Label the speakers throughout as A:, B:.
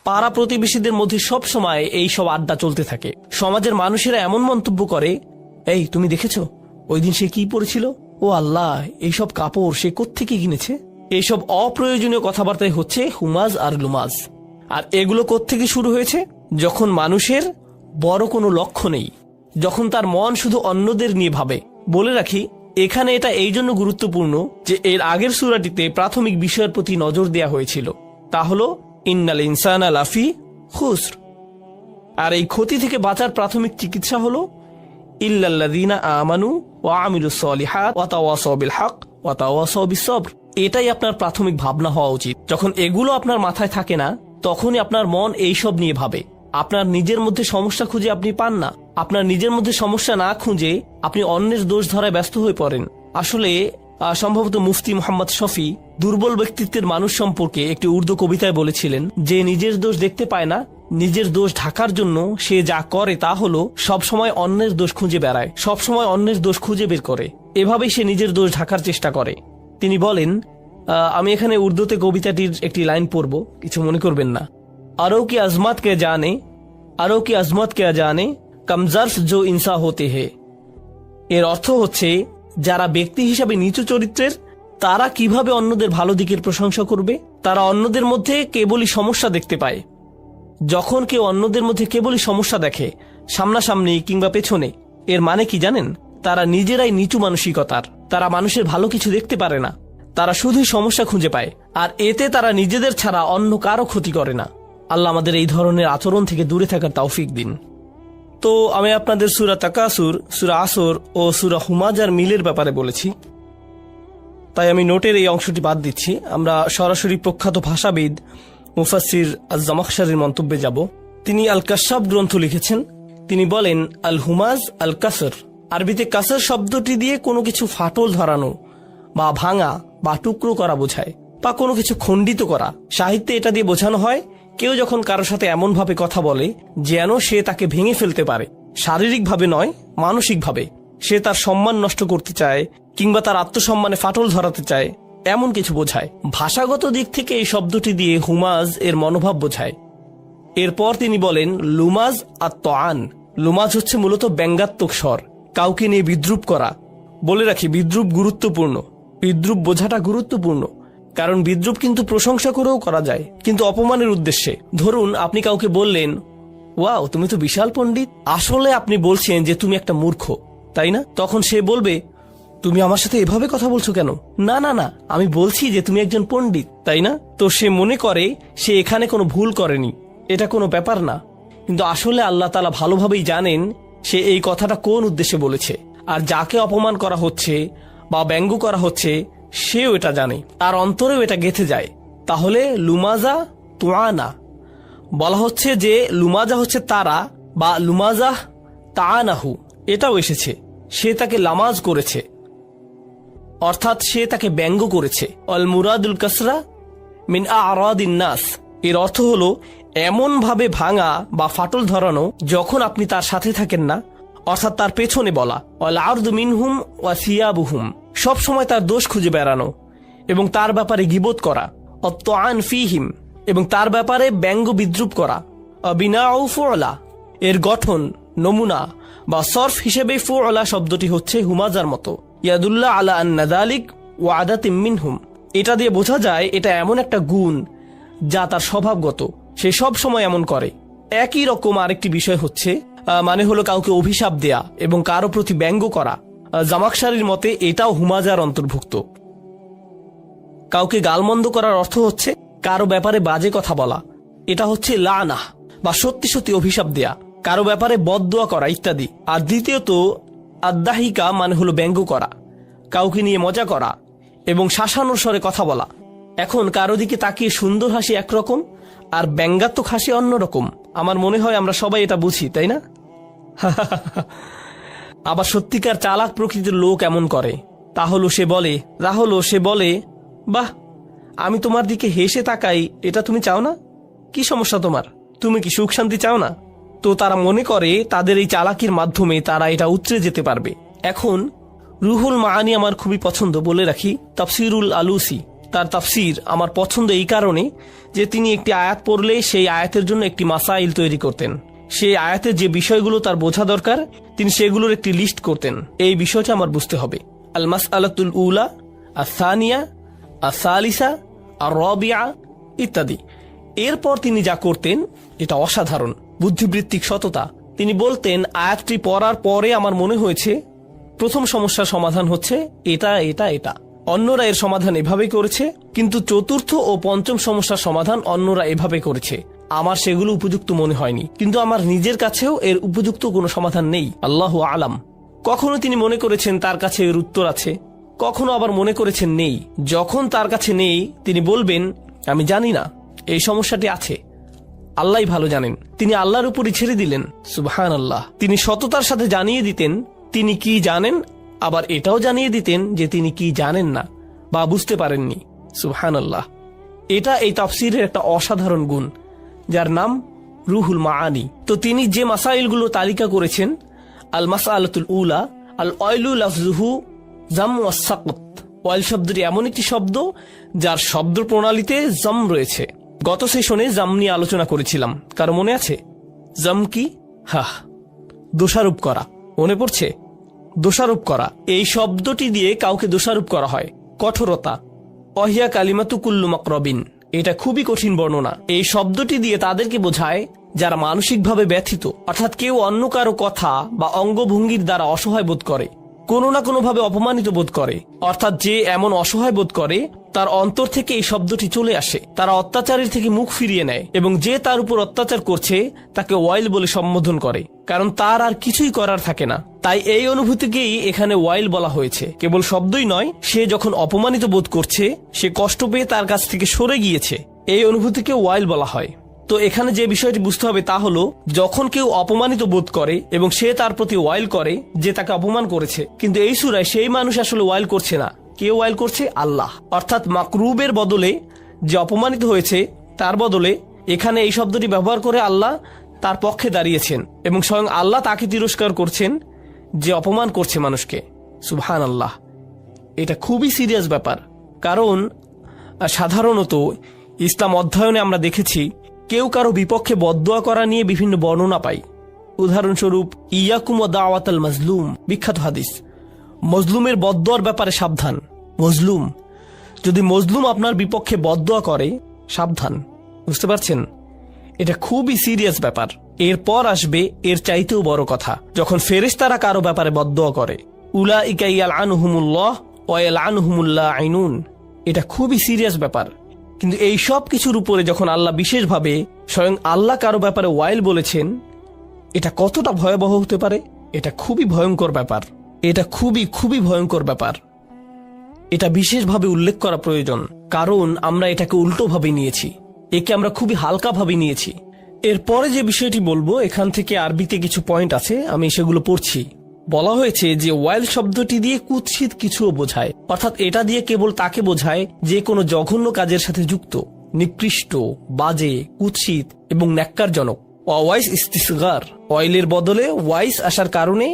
A: পাড়া প্রতিবেশীদের মধ্যে সব সময় এই সব আড্ডা চলতে থাকে। সমাজের মানুষেরা এমন মন্তব্য করে, এই তুমি দেখেছো ওই দিন সে কি পরেছিল, ও আল্লাহ এইসব কাপড় সে কোত্থেকে কিনেছে। এইসব অপ্রয়োজনীয় কথাবার্তায় হচ্ছে হুমাজ আর লুমাজ। আর এগুলো কোত্থেকে শুরু হয়েছে? যখন মানুষের বড় কোনো লক্ষ্য নেই, যখন তার মন শুধু অন্যদের নিয়ে ভাবে। বলে রাখি, এখানে এটা এই জন্য গুরুত্বপূর্ণ যে এর আগের সূরাটিতে প্রাথমিক বিষয়ের প্রতি নজর দেয়া হয়েছিল, তা হলো ইন্নাল ইনসানা লাফি খুসর। আর এই ক্ষতি থেকে বাঁচার প্রাথমিক চিকিৎসা হলো ইল্লাল্লাযীনা আমানু ওয়া আমিলুস সলিহাত ওয়া তাওয়াসাউ বিল হক ওয়া তাওয়াসাউ বিস সবর। এটাই আপনার প্রাথমিক ভাবনা হওয়া উচিত। যখন এগুলো আপনার মাথায় থাকে না, তখনই আপনার মন এইসব নিয়ে ভাবে। আপনার নিজের মধ্যে সমস্যা খুঁজে আপনি পান না। আপনার নিজের মধ্যে সমস্যা না খুঁজে আপনি অন্যের দোষ ধরায় ব্যস্ত হয়ে পড়েন। আসলে সম্ভবত মুফতি মোহাম্মদ শফি দুর্বল ব্যক্তিত্বের মানুষ সম্পর্কে একটি উর্দু কবিতায় বলেছিলেন যে নিজের দোষ দেখতে পায় না, নিজের দোষ ঢাকার জন্য সে যা করে তা হলো সবসময় অন্যের দোষ খুঁজে বেড়ায়, সবসময় অন্যের দোষ খুঁজে বের করে। এভাবেই সে নিজের দোষ ঢাকার চেষ্টা করে। তিনি বলেন, আমি এখানে উর্দুতে কবিতাটির একটি লাইন পড়ব, কিছু মনে করবেন না। আরো কি আজমত কে জানে, আরো কি আজমত কে জানে, কমজর্ফ জো ইনসা হতে হে। এর অর্থ হচ্ছে, যারা ব্যক্তি হিসাবে নিচু চরিত্রের তারা কিভাবে অন্যদের ভালো দিকের প্রশংসা করবে? তারা অন্যদের মধ্যে কেবলই সমস্যা দেখতে পায়। যখন কেউ অন্যদের মধ্যে কেবলই সমস্যা দেখে, সামনাসামনি কিংবা পেছনে, এর মানে কি জানেন? তারা নিজেরাই নিচু মানসিকতার। তারা মানুষের ভালো কিছু দেখতে পারে না, তারা শুধুই সমস্যা খুঁজে পায়। আর এতে তারা নিজেদের ছাড়া অন্য কারো ক্ষতি করে না। আল্লাহ আমাদের এই ধরনের আচরণ থেকে দূরে থাকার তৌফিক দিন। তো আমি আপনাদের সূরা তাকাসুর, সূরা আসর ও সূরা হুমাজার মিলের ব্যাপারে বলেছি, তাই আমি নোটের এই অংশটি বাদ দিচ্ছি। আমরা সরাসরি প্রখ্যাত ভাষাবিদ মুফাসসির আয-জামাখশারীর মন্তব্যে যাব। তিনি আল কাশাফ গ্রন্থ লিখেছেন। তিনি বলেন, আল হুমাজ আল কাসর, আরবিতে কাসর শব্দটি দিয়ে কোনো কিছু ফাটল ধরানো বা ভাঙা বা টুকরো করা বোঝায়, বা কোনো কিছু খণ্ডিত করা। সাহিত্যে এটা দিয়ে বোঝানো হয় কেউ যখন কারোর সাথে এমন ভাবে কথা বলে যেন সে তাকে ভেঙে ফেলতে পারে, শারীরিকভাবে নয় মানসিকভাবে। সে তার সম্মান নষ্ট করতে চায় কিংবা তার আত্মসম্মানে ফাটল ধরাতে চায়, এমন কিছু বোঝায়। ভাষাগত দিক থেকে এই শব্দটি দিয়ে হুমাজ এর মনোভাব বোঝায়। এরপর তিনি বলেন, লুমাজ আর তাআন। লুমাজ হচ্ছে মূলত ব্যঙ্গাত্মক স্বর, কাউকে নিয়ে বিদ্রুপ করা। বলে রাখি, বিদ্রুপ গুরুত্বপূর্ণ, বিদ্রুপ বোঝাটা গুরুত্বপূর্ণ। কারণ বিদ্রুপ কিন্তু প্রশংসা করেও করা যায়, কিন্তু অপমানের উদ্দেশ্যে। ধরুন আপনি কাউকে বললেন, ওয়াও তুমি তো বিশাল পণ্ডিত। আসলে আপনি বলছেন যে তুমি একটা মূর্খ, তাই না? তখন সে বলবে, তুমি আমার সাথে এভাবে কথা বলছো কেন? না না না, আমি বলছি যে তুমি একজন পণ্ডিত, তাই না? তো সে মনে করে সে এখানে কোনো ভুল করেনি, এটা কোনো ব্যাপার না। কিন্তু আসলে আল্লাহ তাআলা ভালোভাবেই জানেন সে এই কথাটা কোন উদ্দেশ্যে বলেছে। আর যাকে অপমান করা হচ্ছে বা ব্যঙ্গ করা হচ্ছে সেও এটা জানে, তার অন্তরেও এটা গেঁথে যায়। তাহলে লুমাজা তুআনা বলা হচ্ছে যে লুমাজা হচ্ছে তারা, বা লুমাজা তাআনাহু এটাও এসেছে, সে তাকে লামাজ করেছে, অর্থাৎ সে তাকে ব্যঙ্গ করেছে। অল মুরাদুল কাসরা মিন আ'রাদিন নাস, এর অর্থ হলো এমন ভাবে ভাঙা বা ফাটল ধরানো যখন আপনি তার সাথে থাকেন না, অর্থাৎ তার পেছনে বলা। অল আরদু মিনহুম ওয়া সিয়াবুহুম, সব সময় তার দোষ খুঁজে বেড়ানো এবং তার ব্যাপারে গীবত করা। অত্তাআন ফীহিম, এবং তার ব্যাপারে ব্যঙ্গ বিদ্রুপ করা। বিনাউ ফুআলা, এর গঠন নমুনা বা সরফ হিসেবে ফুআলা শব্দটি হচ্ছে হুমাজার মতো। ইয়াদুল্লাহ আলা আন্না যালিক ওয়া আদাতিম মিনহুম, এটা দিয়ে বোঝা যায় এটা এমন একটা গুণ যা তার স্বভাবগত, সে সব সময় এমন করে। একই রকম আরেকটি বিষয় হচ্ছে, মানে হলো কাউকে অভিশাপ দেয়া এবং কারো প্রতি ব্যঙ্গ করা। জামাখশারীর মতে এটাও হুমাজার অন্তর্ভুক্ত। কাউকে গালমন্দ করার অর্থ হচ্ছে কারো ব্যাপারে বাজে কথা বলা, এটা হচ্ছে লানাহ বা সত্যি সত্যি অভিশাপ দেয়া, কারো ব্যাপারে বদদোয়া করা ইত্যাদি। আর দ্বিতীয়ত আদ্দাহিকা মানে হলো ব্যঙ্গ করা, কাউকে নিয়ে মজা করা এবং শাসানোর স্বরে কথা বলা। এখন কারো দিকে তাকিয়ে সুন্দর হাসি একরকম আর ব্যঙ্গাত্মক হাসি অন্যরকম। আমার মনে হয় আমরা সবাই এটা বুঝি, তাই না? আবার সত্যিকার চালাক প্রকৃতির লোক এমন করে, তাহলে সে বলে, বাহ আমি তোমার দিকে হেসে তাকাই, এটা তুমি চাও না? কি সমস্যা তোমার? তুমি কি সুখ শান্তি চাও না? তো তারা মনে করে তাদের এই চালাকির মাধ্যমে তারা এটা উতরে যেতে পারবে। এখন রুহুল মাআনি আমার খুবই পছন্দ, বলে রাখি তাফসিরুল আলুসি তার তাফসির আমার পছন্দ এই কারণে যে তিনি একটি আয়াত পড়লে সেই আয়াতের জন্য একটি মাসাইল তৈরি করতেন। সেই আয়াতের যে বিষয়গুলো তার বোঝা দরকার তিনি সেগুলোর একটি লিস্ট করতেন। এই বিষয়টা আমার বুঝতে হবে। আল মাসআলাতুল উলা, আস-সানিয়া, আস-সালিসা, আর-রাবিআ ইত্যাদি। এরপর তিনি যা করতেন এটা অসাধারণ বুদ্ধিবৃত্তিক সততা। তিনি বলতেন, আয়াতটি পড়ার পরে আমার মনে হয়েছে প্রথম সমস্যার সমাধান হচ্ছে এটা এটা এটা, অন্যরা এর সমাধান এভাবেই করেছে, কিন্তু চতুর্থ ও পঞ্চম সমস্যার সমাধান অন্যরা এভাবে করেছে, আমার সেগুলো উপযুক্ত মনে হয়নি, কিন্তু আমার নিজের কাছেও এর উপযুক্ত কোনো সমাধান নেই, আল্লাহু আলাম। কখনো তিনি মনে করেছেন তার কাছে এর উত্তর আছে, কখনো আবার মনে করেছেন নেই। যখন তার কাছে নেই তিনি বলবেন, আমি জানি না, এই সমস্যাটি আছে, আল্লাহই ভালো জানেন। তিনি আল্লাহর উপরই ছেড়ে দিলেন। সুবহানাল্লাহ। তিনি সততার সাথে জানিয়ে দিতেন তিনি কি জানেন, আবার এটাও জানিয়ে দিতেন যে তিনি কি জানেন না বা বুঝতে পারেননি। সুবহানাল্লাহ। এটা এই তাফসীরের একটা অসাধারণ গুণ, যার নাম রুহুল মাআনি। তো তিনি যে মাসাইলগুলো তালিকা করেছেন, আল মাসআলাতুল উলা, আল ওয়াইলু লাফযুহু জাম ওয়াস সাকত। ওয়াইল শব্দটি এমন একটি শব্দ যার শব্দ প্রণালীতে জাম রয়েছে। গত সেশনে জাম নিয়ে আলোচনা করেছিলাম, কারো মনে আছে? জাম কি? দোষারোপ করা। মনে পড়ছে? দোষারোপ করা, এই শব্দটি দিয়ে কাউকে দোষারোপ করা হয়। কঠোরতা, অহিয়া কালিমাতু কুল্লু মাকরবিন, এটা খুবই কঠিন বর্ণনা। এই শব্দটি দিয়ে তাদেরকে বোঝায় যারা মানসিকভাবে ব্যথিত, অর্থাৎ কেউ অন্য কারো কথা বা অঙ্গভঙ্গির দ্বারা অসহায় বোধ করে, কোনো না কোনোভাবে অপমানিত বোধ করে, অর্থাৎ যে এমন অসহায় বোধ করে তার অন্তর থেকে এই শব্দটি চলে আসে। তারা অত্যাচারের থেকে মুখ ফিরিয়ে নেয় এবং যে তার উপর অত্যাচার করছে তাকে ওয়াইল বলে সম্বোধন করে, কারণ তার আর কিছুই করার থাকে না। তাই এই অনুভূতিকেই এখানে ওয়াইল বলা হয়েছে। কেবল শব্দই নয়, সে যখন অপমানিত বোধ করছে, সে কষ্ট পেয়ে তার কাছ থেকে সরে গিয়েছে, এই অনুভূতিকে ওয়াইল বলা হয়। তো এখানে যে বিষয়টি বুঝতে হবে তা হলো, যখন কেউ অপমানিত বোধ করে এবং সে তার প্রতি ওয়াইল করে যে তাকে অপমান করেছে, কিন্তু এই সূরায় সেই মানুষ আসলে ওয়াইল করছে না। কে ওয়াইল করছে? আল্লাহ। অর্থাৎ মাকরুবের বদলে যে অপমানিত হয়েছে তার বদলে এখানে এই শব্দটি ব্যবহার করে আল্লাহ তার পক্ষে দাঁড়িয়েছেন এবং স্বয়ং আল্লাহ তাকে তিরস্কার করছেন যে অপমান করছে মানুষকে। সুবহানাল্লাহ। এটা খুবই সিরিয়াস ব্যাপার, কারণ সাধারণত ইসলাম অধ্যয়নে আমরা দেখেছি কেউ কারো বিপক্ষে বদদোয়া করা নিয়ে বিভিন্ন বর্ণনা পাই। উদাহরণস্বরূপ, ইয়াকুম ওয়া দাওয়াতাল মাজলুম, বিখ্যাত হাদিস। মজলুমের বদদোয়ার ব্যাপারে সাবধান। মজলুম, যদি মজলুম আপনার বিপক্ষে বদদোয়া করে, সাবধান। বুঝতে পারছেন? এটা খুবই সিরিয়াস ব্যাপার। এরপর আসবে এর চাইতেও বড় কথা, যখন ফেরেশতারা কারো ব্যাপারে বদদোয়া করে। উলাইকা ইয়ালআনুহুমুল্লাহ ওয়া ইয়ালআনুহুমুল লাঈনুন। এটা খুবই সিরিয়াস ব্যাপার। কিন্তু এই সব কিছুর উপরে যখন আল্লাহ বিশেষভাবে স্বয়ং আল্লাহ কারো ব্যাপারে ওয়াইল বলেছেন, এটা কতটা ভয়াবহ হতে পারে? এটা খুবই ভয়ঙ্কর ব্যাপার। এটা খুবই খুবই ভয়ঙ্কর ব্যাপার। এটা বিশেষভাবে উল্লেখ করা প্রয়োজন, কারণ আমরা এটাকে উল্টোভাবে নিয়েছি, একে আমরা খুবই হালকাভাবে নিয়েছি। এরপরে যে বিষয়টি বলবো, এখান থেকে আরবিতে কিছু পয়েন্ট আছে, আমি সেগুলো পড়ছি। বলা হয়েছে যে ওয়াইল শব্দটি দিয়ে কুৎসিত কিছুও বোঝায়, অর্থাৎ এটা দিয়ে কেবল তাকে বোঝায় যে কোনো জঘন্য কাজের সাথে যুক্ত, নিকৃষ্ট, বাজে, কুৎসিত এবং ন্যাক্কারজনক। ওয়াইস ইস্তিসগার, ওয়াইলের বদলে ওয়াইস আসার কারণে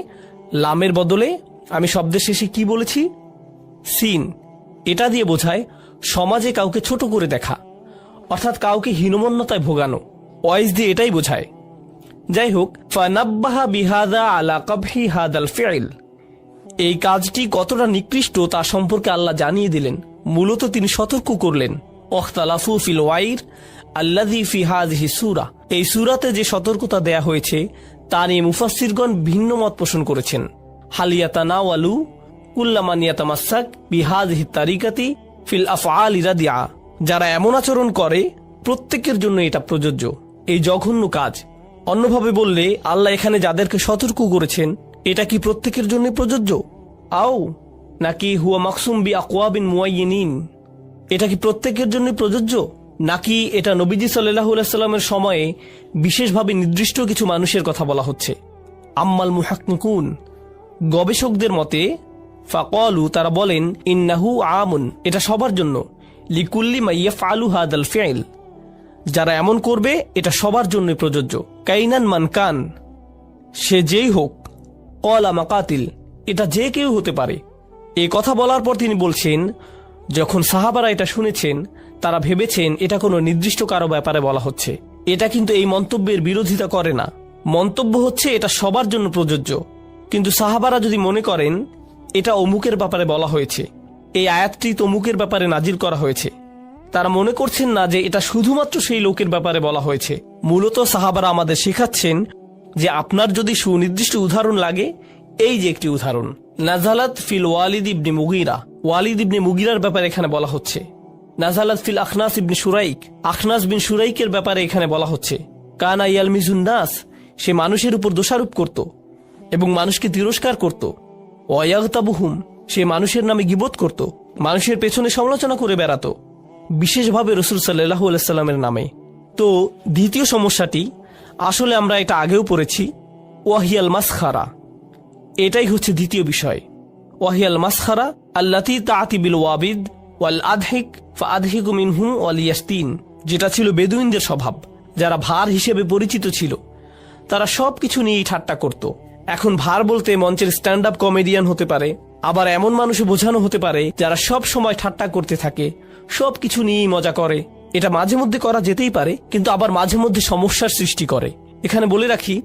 A: লামের বদলে আমি শব্দের শেষে কি বলেছি? সিন। এটা দিয়ে বোঝায় সমাজে কাউকে ছোট করে দেখা, অর্থাৎ কাউকে হীনমন্যতায় ভোগানো। ওয়াইস দিয়ে এটাই বোঝায়। যাই হোক, ফানাব্বাহা বিহাদা আলা কাবহি হাদাল ফিল, এই কাজটি কতটা নিকৃষ্ট তা সম্পর্কে আল্লাহ জানিয়ে দিলেন। মূলত তিনি সতর্ক করলেন। ওয়াখতালাফু ফিল ওয়াইর আল্লাযী ফি হাযিহি সূরা, এই সূরাতে যে সতর্কতা দেয়া হয়েছে তা নিয়ে মুফাসসিরগণ ভিন্ন মত পোষণ করেছেন। হালিয়াতানাওয়ালু কুল্লামান ইয়াতামাসসাক বিহাযিহি তারিকাতি ফিল আফআলি রাদিআ, যারা এমন আচরণ করে প্রত্যেকের জন্য এটা প্রযোজ্য, এই জঘন্য কাজ। অন্যভাবে বললে, আল্লাহ এখানে যাদেরকে সতর্ক করেছেন এটা কি প্রত্যেকের জন্য প্রযোজ্য? আও নাকি হুয়া মাকসুম বি আকওয়াবিন মুআয়্যিনিন, এটা কি প্রত্যেকের জন্য প্রযোজ্য, নাকি এটা নবীজি সাল্লাল্লাহু আলাইহি সাল্লামের সময়ে বিশেষভাবে নির্দিষ্ট কিছু মানুষের কথা বলা হচ্ছে? আম্মাল মুহাক্কিকুন, গবেষকদের মতে, ফাকালু, তারা বলেন, ইন্নাহু আমুন, এটা সবার জন্য, লিকুল্লি মা ইয়াফআলু হাদাল ফিল, যারা এমন করবে এটা সবার জন্য প্রযোজ্য। কাইনান মান কান, সে যেই হোক। কলা মাকাতিল, এটা যে কেউ হতে পারে। এই কথা বলার পর তিনি বলছেন, যখন সাহাবারা এটা শুনেছেন তারা ভেবেছেন এটা কোনো নির্দিষ্ট কারো ব্যাপারে বলা হচ্ছে। এটা কিন্তু এই মন্তব্যের বিরোধিতা করে না। মন্তব্য হচ্ছে এটা সবার জন্য প্রযোজ্য। কিন্তু সাহাবারা যদি মনে করেন এটা অমুকের ব্যাপারে বলা হয়েছে, এই আয়াতটি তমুকের ব্যাপারে নাজিল করা হয়েছে, তারা মনে করছেন না যে এটা শুধুমাত্র সেই লোকের ব্যাপারে বলা হয়েছে। মূলত সাহাবারা আমাদের শেখাচ্ছেন যে আপনার যদি সুনির্দিষ্ট উদাহরণ লাগে, এই যে একটি উদাহরণ, নাজালাত ফিল ওয়ালিদ ইবনে মুগীরা, ওয়ালিদ ইবনে মুগীরার ব্যাপারে এখানে বলা হচ্ছে। নাজালাত ফিল আখনাস ইবনে শুরাইক, আখনাস বিন শুরাইকের ব্যাপারে এখানে বলা হচ্ছে। কানা ইয়ালমিজুন নাস, সে মানুষের উপর দোষারোপ করত এবং মানুষকে তিরস্কার করত। ওয়ায়াগতাবুহুম, সে মানুষের নামে গীবত করত, মানুষের পেছনে সমালোচনা করে বেড়াতো, বিশেষভাবে রাসূল সাল্লাল্লাহু আলাইহি সাল্লামের নামে। তো দ্বিতীয় সমস্যাটি, আসলে আমরা এটা আগেও পড়েছি, ওয়াহিয়াল মাসখারা, এটাই হচ্ছে দ্বিতীয় বিষয়। ওয়াহিয়াল মাসখারা আল্লাতী তাআতি বিল ওয়াবিদ ওয়াল আদহিক ফাআদহিকু মিনহু ওয়াল ইয়াস্তিন, যেটা ছিল বেদুইনদের স্বভাব, যারা ভার হিসেবে পরিচিত ছিল। তারা সবকিছু নিয়েই ঠাট্টা করত। এখন ভার বলতে মঞ্চের স্ট্যান্ড আপ কমেডিয়ান হতে পারে, আবার এমন মানুষে বোঝানো হতে পারে যারা সব সময় ঠাট্টা করতে থাকে, সবকিছু নিয়েই মজা করে। এটা মাঝে মধ্যে করা যেতেই পারে, কিন্তু আবার মাঝে মধ্যে সমস্যার সৃষ্টি করে। এখানে বলে রাখি,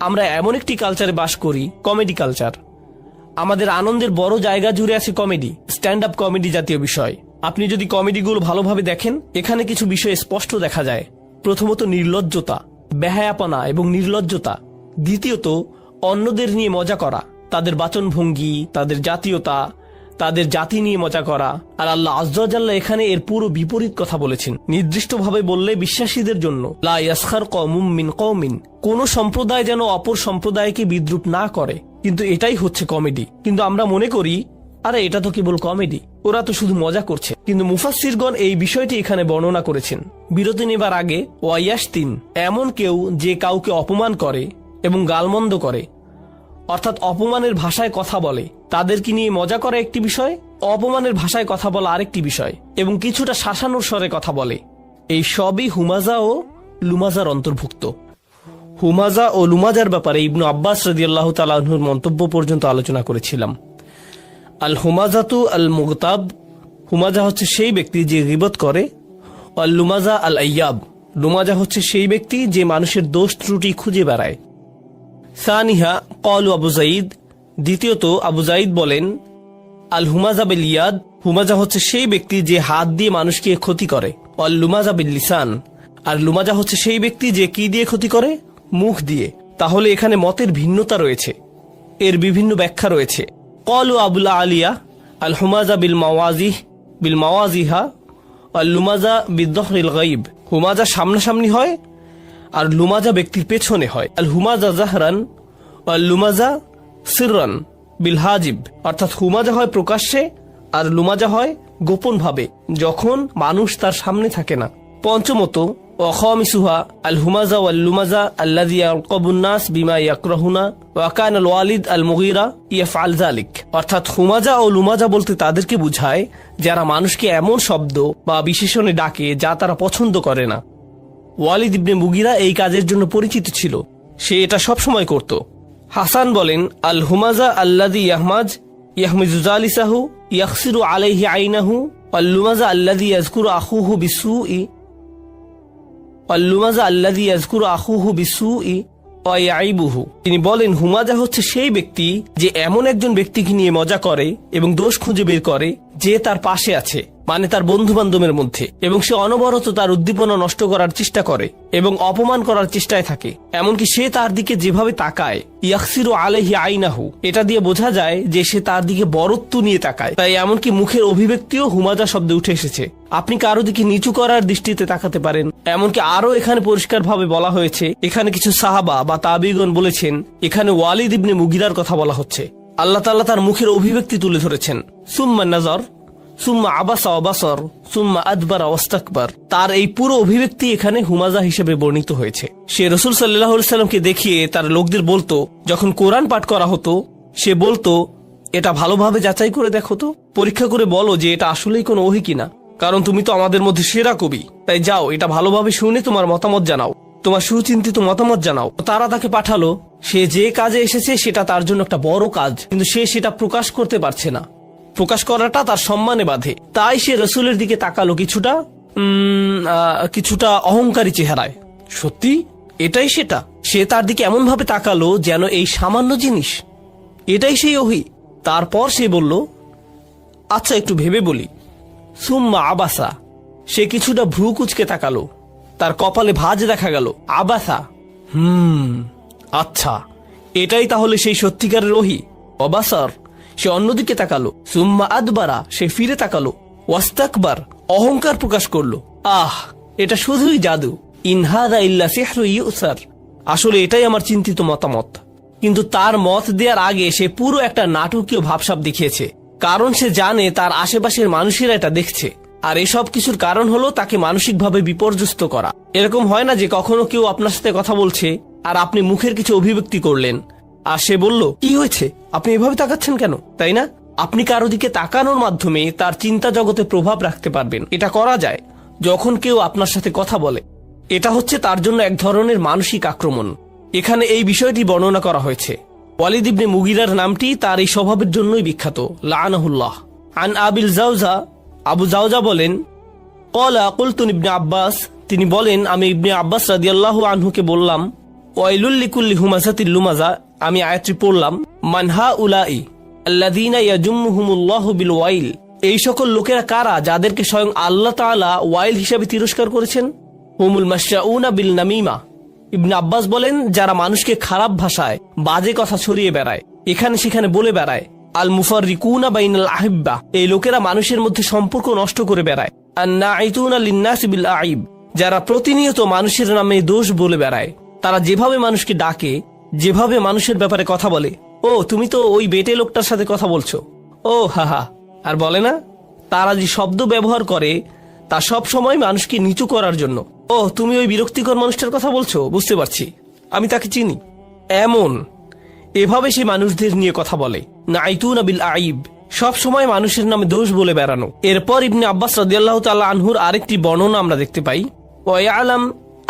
A: আমরা এমন একটি কালচারে বাস করি, কমেডি কালচার। আমাদের আনন্দের বড় জায়গা জুড়ে আছে কমেডি, স্ট্যান্ড আপ কমেডি জাতীয় বিষয়। আপনি যদি কমেডিগুলো ভালোভাবে দেখেন, এখানে কিছু বিষয় স্পষ্ট দেখা যায়। প্রথমত নির্লজ্জতা, বেহায়াপনা এবং নির্লজ্জতা। দ্বিতীয়ত অন্যদের নিয়ে মজা করা, তাদের বাচনভঙ্গি, তাদের জাতীয়তা, তাদের জাতি নিয়ে মজা করা। আর আল্লাহ আযজা ওয়া জাল্লা এখানে এর পুরো বিপরীত কথা বলেছেন। নির্দিষ্টভাবে বললে বিশ্বাসীদের জন্য, লা ইয়াসখার কওমুম মিন কওমিন, কোন সম্প্রদায় যেন অপর সম্প্রদায়কে বিদ্রুপ না করে। কিন্তু এটাই হচ্ছে কমেডি। কিন্তু আমরা মনে করি, আরে এটা তো কেবল কমেডি, ওরা তো শুধু মজা করছে। কিন্তু মুফাসসিরগণ এই বিষয়টি এখানে বর্ণনা করেছেন। বিরতি নেবার আগে, ওয়ায়াস্তিন, এমন কেউ যে কাউকে অপমান করে এবং গালমন্দ করে, অর্থাৎ অপমানের ভাষায় কথা বলে, তাদেরকে নিয়ে মজা করা একটি বিষয়, অপমানের ভাষায় কথা বলা আরেকটি বিষয়, এবং কিছুটা শাসানোর স্বরে কথা বলে। এই সবই হুমাজা ও লুমাজার অন্তর্ভুক্ত। হুমাজা ও লুমাজার ব্যাপারে ইবনু আব্বাস রাদিয়াল্লাহু তাআলা আনহুর মন্তব্য পর্যন্ত আলোচনা করেছিলাম। আল হুমাজাতু আল মুগতাব, হুমাজা হচ্ছে সেই ব্যক্তি যে গীবত করে। আল লুমাজা আল আইয়াব, লুমাজা হচ্ছে সেই ব্যক্তি যে মানুষের দোষ ত্রুটি খুঁজে বেড়ায়। সানিহা ক্বালু আবু যায়েদ, দ্বিতীয়ত আবু যায়েদ বলেন, আল হুমাজা বিল ইয়াদ, হুমাজা হচ্ছে সেই ব্যক্তি যে হাত দিয়ে মানুষকে ক্ষতি করে। আল লুমাজা বিল লিসান, আর লুমাজা হচ্ছে সেই ব্যক্তি যে কি দিয়ে ক্ষতি করে, মুখ দিয়ে। তাহলে এখানে মতের ভিন্নতা রয়েছে, এর বিভিন্ন ব্যাখ্যা রয়েছে। ক্বালু আবুল আলিয়া, আল হুমাজা বিল মাওয়াজিহা আল লুমাজা বিদ্দহরিল গায়ব, হুমাজা সামনাসামনি হয় আর লুমাজা ব্যক্তির পেছনে হয়। আল হুমাজা জাহরান আল লুমাজা সিররান বিল হাজিব, অর্থাৎ হুমাজা হয় প্রকাশ্যে আর লুমাজা হয় গোপন ভাবে, যখন মানুষ তার সামনে থাকে না। পঞ্চমত, ওয়াখামিসুহা আল হুমাজা ওয়াল লুমাজা আল্লাযী ইয়ারকাবুন নাস বিমা ইয়াকরাহুনা ওয়া কানা আল ওয়ালিদ আল মুগীরা ইয়াফআল যালিক, অর্থাৎ হুমাজা ও লুমাজা বলতে তাদেরকে বুঝায় যারা মানুষকে এমন শব্দ বা বিশেষণে ডাকে যা তারা পছন্দ করে না। ওয়ালিদ ইবনে মুগীরা এই কাজের জন্য পরিচিত ছিল, সে এটা সবসময় করত। হাসান বলেন, আল হুমাজা আল্লাযী ইয়াহমিজু জালিসাহু ইয়াখসিরু আলাইহি আইনাহু ওয়াল লুমাজা আল্লাযী ইয়াযকুরু আখুহু বিসুই ওয়া ইয়াইবুহু। তিনি বলেন, হুমাজা হচ্ছে সেই ব্যক্তি যে এমন একজন ব্যক্তিকে নিয়ে মজা করে এবং দোষ খুঁজে বের করে যে তার পাশে আছে, মানে তার বন্ধু বান্ধবের মধ্যে, এবং সে অনবরত তার উদ্দীপনা নষ্ট করার চেষ্টা করে এবং অপমান করার চেষ্টায় থাকে। এমনকি সে তার দিকে যেভাবে তাকায়, ইয়াখসিরু আলাইহি আইনাহু, এটা দিয়ে বোঝা যায় যে সে তার দিকে বরত্ব নিয়ে তাকায়। তাই এমনকি মুখের অভিব্যক্তিও হুমাজা শব্দে উঠে এসেছে। আপনি কারো দিকে নিচু করার দৃষ্টিতে তাকাতে পারেন। এমনকি আরো এখানে পরিষ্কার ভাবে বলা হয়েছে, এখানে কিছু সাহাবা বা তাবিগণ বলেছেন এখানে ওয়ালিদ ইবনে মুগীরার কথা বলা হচ্ছে। আল্লাহ তাআলা তার মুখের অভিব্যক্তি তুলে ধরেছেন, সুম্মা নাজার সুম্মা আবাসা ওয়া বাসার সুম্মা আদবারা ওয়াস্তাকবার। তার এই পুরো অভিব্যক্তি এখানে হুমাজা হিসেবে বর্ণিত হয়েছে। সে রাসূল সাল্লাল্লাহু আলাইহি সাল্লামকে দেখিয়ে তার লোকদের বলতো, যখন কোরআন পাঠ করা হতো সে বলতো, এটা ভালোভাবে যাচাই করে দেখো তো, পরীক্ষা করে বলো যে এটা আসলেই কোনো ওহী কিনা, কারণ তুমি তো আমাদের মধ্যে সেরা কবি। তাই যাও, এটা ভালোভাবে শুনে তোমার মতামত জানাও, তোমার সুচিন্তিত মতামত জানাও। তারা তাকে পাঠালো। সে যে কাজে এসেছে সেটা তার জন্য একটা বড় কাজ, কিন্তু সে সেটা প্রকাশ করতে পারছে না। প্রকাশ করাটা তার সম্মানে বাধে। তাই সে রসুলের দিকে তাকালো কিছুটা অহংকারী চেহারায়। সত্যি এটাই সেটা। সে তার দিকে এমন ভাবে তাকালো যেন এই সামান্য জিনিস, এটাই সেই ওহী। তারপর সে বলল, আচ্ছা একটু ভেবে বলি। সুম্মা আবাসা, সে কিছুটা ভ্রু কুচকে তাকালো, তার কপালে ভাঁজ দেখা গেল। আবাসা, আচ্ছা এটাই তাহলে সেই সত্যিকারের ওহী। অবাসার, সে অন্যদিকে তাকালো। সুম্মা আদবারা, সে ফিরে তাকালো। ওয়াস্তাকবার, অহংকার প্রকাশ করলো। এটা শুধুই জাদু। ইনহাদা ইল্লা সিহরু ইউসার, আসলে এটাই আমার চিন্তিত মতামত। কিন্তু তার মত দেওয়ার আগে সে পুরো একটা নাটকীয় ভাবসাব দেখিয়েছে, কারণ সে জানে তার আশেপাশের মানুষেরা এটা দেখছে। আর এসব কিছুর কারণ হলো তাকে মানসিকভাবে বিপর্যস্ত করা। এরকম হয় না যে কখনো কেউ আপনার সাথে কথা বলছে আর আপনি মুখের কিছু অভিব্যক্তি করলেন আর সে বলল, কি হয়েছে, আপনি এভাবে তাকাচ্ছেন কেন, তাই না? আপনি কারো দিকে তাকানোর মাধ্যমে তার চিন্তা জগতে প্রভাব রাখতে পারবেন। এটা করা যায় যখন কেউ আপনার সাথে কথা বলে। এটা হচ্ছে তার জন্য এক ধরনের মানসিক আক্রমণ। এখানে এই বিষয়টি বর্ণনা করা হয়েছে। ওয়ালিদ ইবনে মুগিরার নামটি তার এই স্বভাবের জন্যই বিখ্যাত, লাআনাহুল্লাহ। আন আবিল জাওজা, আবু জাওজা বলেন, ক্বালা কুলতু ইবনে আব্বাস, তিনি বলেন আমি ইবনে আব্বাস রাদিয়াল্লাহু আনহুকে বললাম, ওয়াইলুল লিকুল্লি হুমাযাতিল লুমাযা, আমি আয়াতটি পড়লাম, মান হাউলাই আল্লাযীনা ইয়াজুম্মুহুমুল্লাহু বিল ওয়াইল, এই সকল লোকেরা কারা যাদেরকে স্বয়ং আল্লাহ তাআলা ওয়াইল হিসেবে তিরস্কার করেছেন? হুমুল মাশাউনা বিল নামিমা, ইবনে আব্বাস বলেন যারা মানুষকে খারাপ ভাষায় বাজে কথা ছড়িয়ে বেড়ায়, এখানে সেখানে বলে বেড়ায়। আল মুফাররিকুনা বাইনাল আহিব্বা, এই লোকেরা মানুষের মধ্যে সম্পর্ক নষ্ট করে বেড়ায়। আন নাঈতুনা লিন্নাসি বিল আইব, যারা প্রতিনিয়ত মানুষের নামে দোষ বলে বেড়ায়। তারা যেভাবে মানুষকে ডাকে, যেভাবে মানুষের ব্যাপারে কথা বলে, ও তুমি তো ওই বেটে লোকটার সাথে কথা বলছো, ও হা, আর বলে না, তারা যে শব্দ ব্যবহার করে তা সব সময় মানুষকে নিচু করার জন্য। ও তুমি ওই বিরক্তিকর মানুষটার কথা বলছো, বুঝতে পারছি, আমি তাকে চিনি। এভাবে সে মানুষদের নিয়ে কথা বলে। নাঈতুনা বিল আইব, সব সময় মানুষের নামে দোষ বলে বেড়ানো। এরপর ইবনে আব্বাস রাদিয়াল্লাহু তাআলা আনহুর আরেকটি বর্ণনা আমরা দেখতে পাই, ওয়া ইয়ালাম